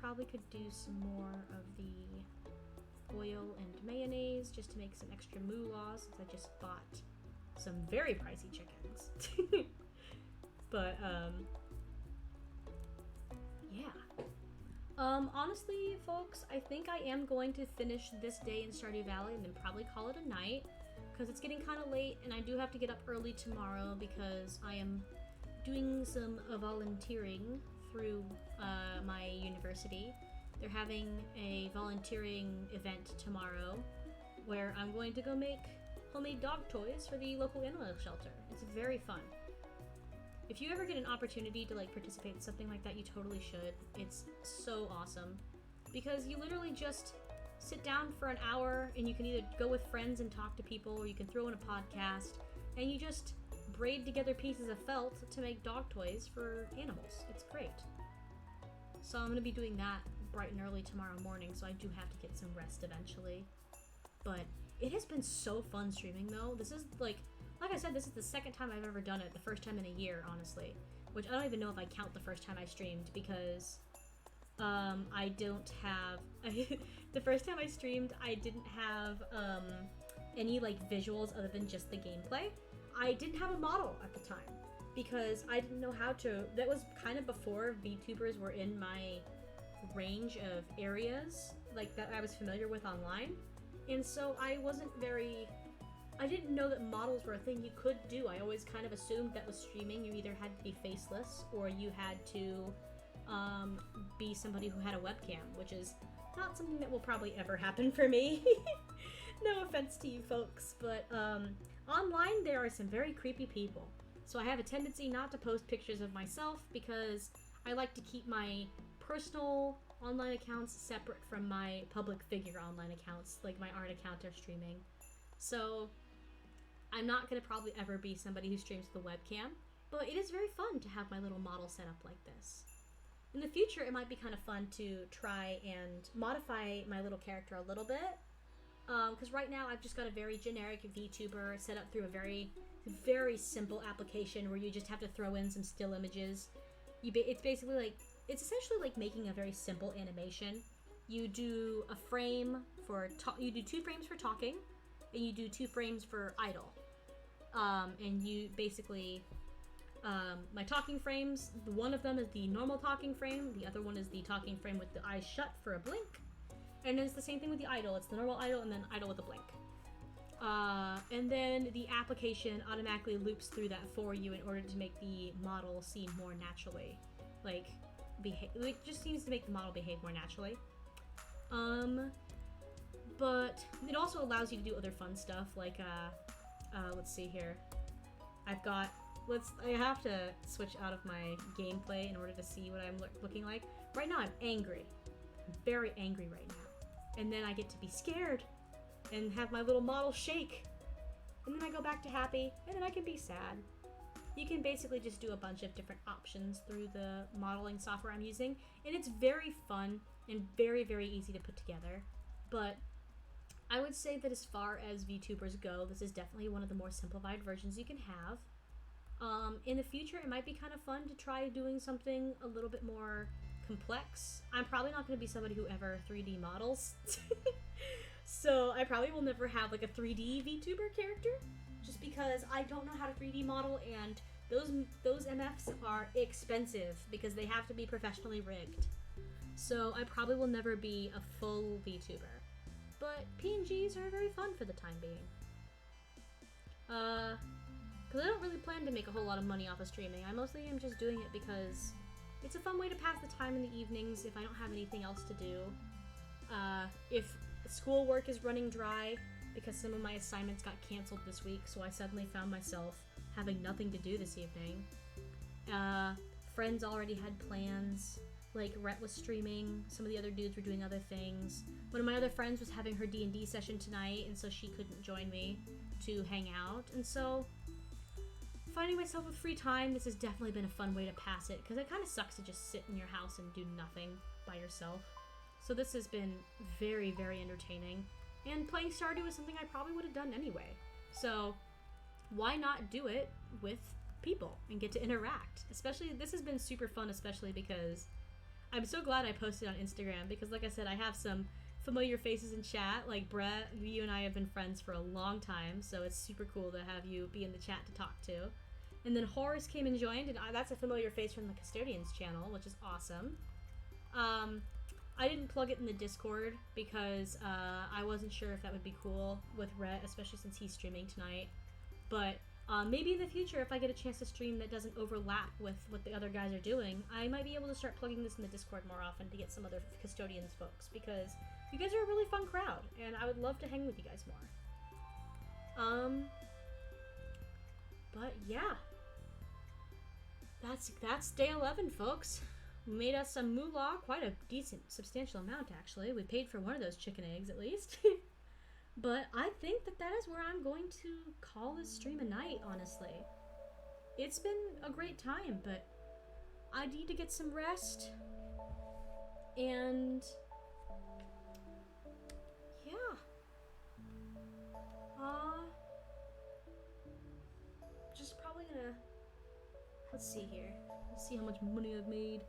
Probably could do some more of the oil and mayonnaise just to make some extra moolah, since I just bought some very pricey chickens. But, yeah. Honestly, folks, I think I am going to finish this day in Stardew Valley and then probably call it a night, because it's getting kind of late and I do have to get up early tomorrow because I am doing some volunteering through my university. They're having a volunteering event tomorrow where I'm going to go make homemade dog toys for the local animal shelter. It's very fun. If you ever get an opportunity to like participate in something like that, you totally should. It's so awesome because you literally just sit down for an hour and you can either go with friends and talk to people, or you can throw in a podcast and you just braid together pieces of felt to make dog toys for animals. It's great. So I'm going to be doing that bright and early tomorrow morning, so I do have to get some rest eventually. But it has been so fun streaming though. This is like I said, this is the second time I've ever done it, the first time in a year, honestly. Which I don't even know if I count the first time I streamed, because I don't have... the first time I streamed, I didn't have any like visuals other than just the gameplay. I didn't have a model at the time, because I didn't know how to... That was kind of before VTubers were in my range of areas like that I was familiar with online. And so I wasn't very... I didn't know that models were a thing you could do. I always kind of assumed that with streaming you either had to be faceless or you had to be somebody who had a webcam, which is not something that will probably ever happen for me. No offense to you folks, but online there are some very creepy people. So I have a tendency not to post pictures of myself because I like to keep my personal online accounts separate from my public figure online accounts, like my art account or streaming. So I'm not going to probably ever be somebody who streams with a webcam, but it is very fun to have my little model set up like this. In the future, it might be kind of fun to try and modify my little character a little bit, because right now I've just got a very generic VTuber set up through a very, very simple application where you just have to throw in some still images. It's basically like, it's essentially like making a very simple animation. You do a frame for, you do 2 frames for talking, and you do 2 frames for idle. And you basically, my talking frames, one of them is the normal talking frame, the other one is the talking frame with the eyes shut for a blink, and it's the same thing with the idle. It's the normal idle and then idle with a blink. And then the application automatically loops through that for you in order to make the model seem more naturally. Like, behave. It just seems to make the model behave more naturally. But it also allows you to do other fun stuff, like, let's see here. I have to switch out of my gameplay in order to see what I'm looking like. Right now, I'm angry. I'm very angry right now. And then I get to be scared and have my little model shake. And then I go back to happy, and then I can be sad. You can basically just do a bunch of different options through the modeling software I'm using, and it's very fun and very, very easy to put together. But I would say that as far as VTubers go, this is definitely one of the more simplified versions you can have. In the future, it might be kind of fun to try doing something a little bit more complex. I'm probably not going to be somebody who ever 3D models. So I probably will never have like a 3D VTuber character, just because I don't know how to 3D model, and those MFs are expensive because they have to be professionally rigged. So I probably will never be a full VTuber. But PNGs are very fun for the time being. Because I don't really plan to make a whole lot of money off of streaming. I mostly am just doing it because it's a fun way to pass the time in the evenings if I don't have anything else to do. If schoolwork is running dry because some of my assignments got canceled this week, so I suddenly found myself having nothing to do this evening. Friends already had plans. Like, Rhett was streaming, some of the other dudes were doing other things. One of my other friends was having her D&D session tonight, and so she couldn't join me to hang out. And so, finding myself with free time, this has definitely been a fun way to pass it, because it kind of sucks to just sit in your house and do nothing by yourself. So this has been very, very entertaining. And playing Stardew is something I probably would have done anyway. So, why not do it with people and get to interact? Especially, this has been super fun, especially because I'm so glad I posted on Instagram, because like I said, I have some familiar faces in chat. Like Brett, you and I have been friends for a long time, so it's super cool to have you be in the chat to talk to. And then Horace came and joined, and that's a familiar face from the Custodians channel, which is awesome. I didn't plug it in the Discord because I wasn't sure if that would be cool with Rhett, especially since he's streaming tonight. But maybe in the future, if I get a chance to stream that doesn't overlap with what the other guys are doing, I might be able to start plugging this in the Discord more often to get some other Custodians folks, because you guys are a really fun crowd, and I would love to hang with you guys more. But yeah. That's day 11, folks. We made us some moolah, quite a decent, substantial amount, actually. We paid for one of those chicken eggs, at least. But I think that is where I'm going to call this stream a night, honestly. It's been a great time, but I need to get some rest. And yeah. Just probably gonna, let's see here. Let's see how much money I've made.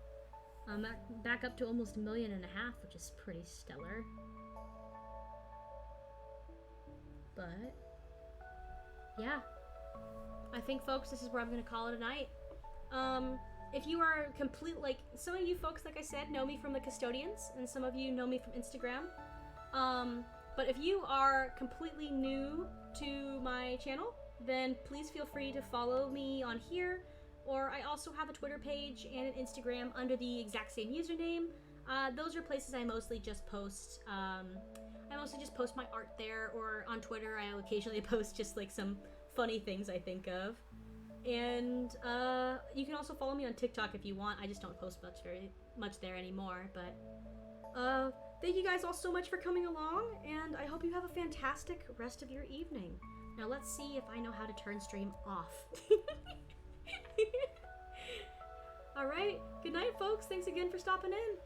I'm back up to almost $1.5 million, which is pretty stellar. But yeah, I think, folks, this is where I'm gonna call it a night. If you are like, some of you folks, like I said, know me from the Custodians, and some of you know me from Instagram. But if you are completely new to my channel, then please feel free to follow me on here. Or I also have a Twitter page and an Instagram under the exact same username. Those are places I mostly just post. I mostly just post my art there, or on Twitter I'll occasionally post just like some funny things I think of. And you can also follow me on TikTok if you want. I just don't post very much there anymore. But thank you guys all so much for coming along, and I hope you have a fantastic rest of your evening. Now let's see if I know how to turn stream off. Alright, good night, folks. Thanks again for stopping in.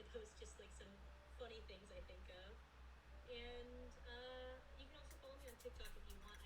Post just like some funny things I think of. And you can also follow me on TikTok if you want.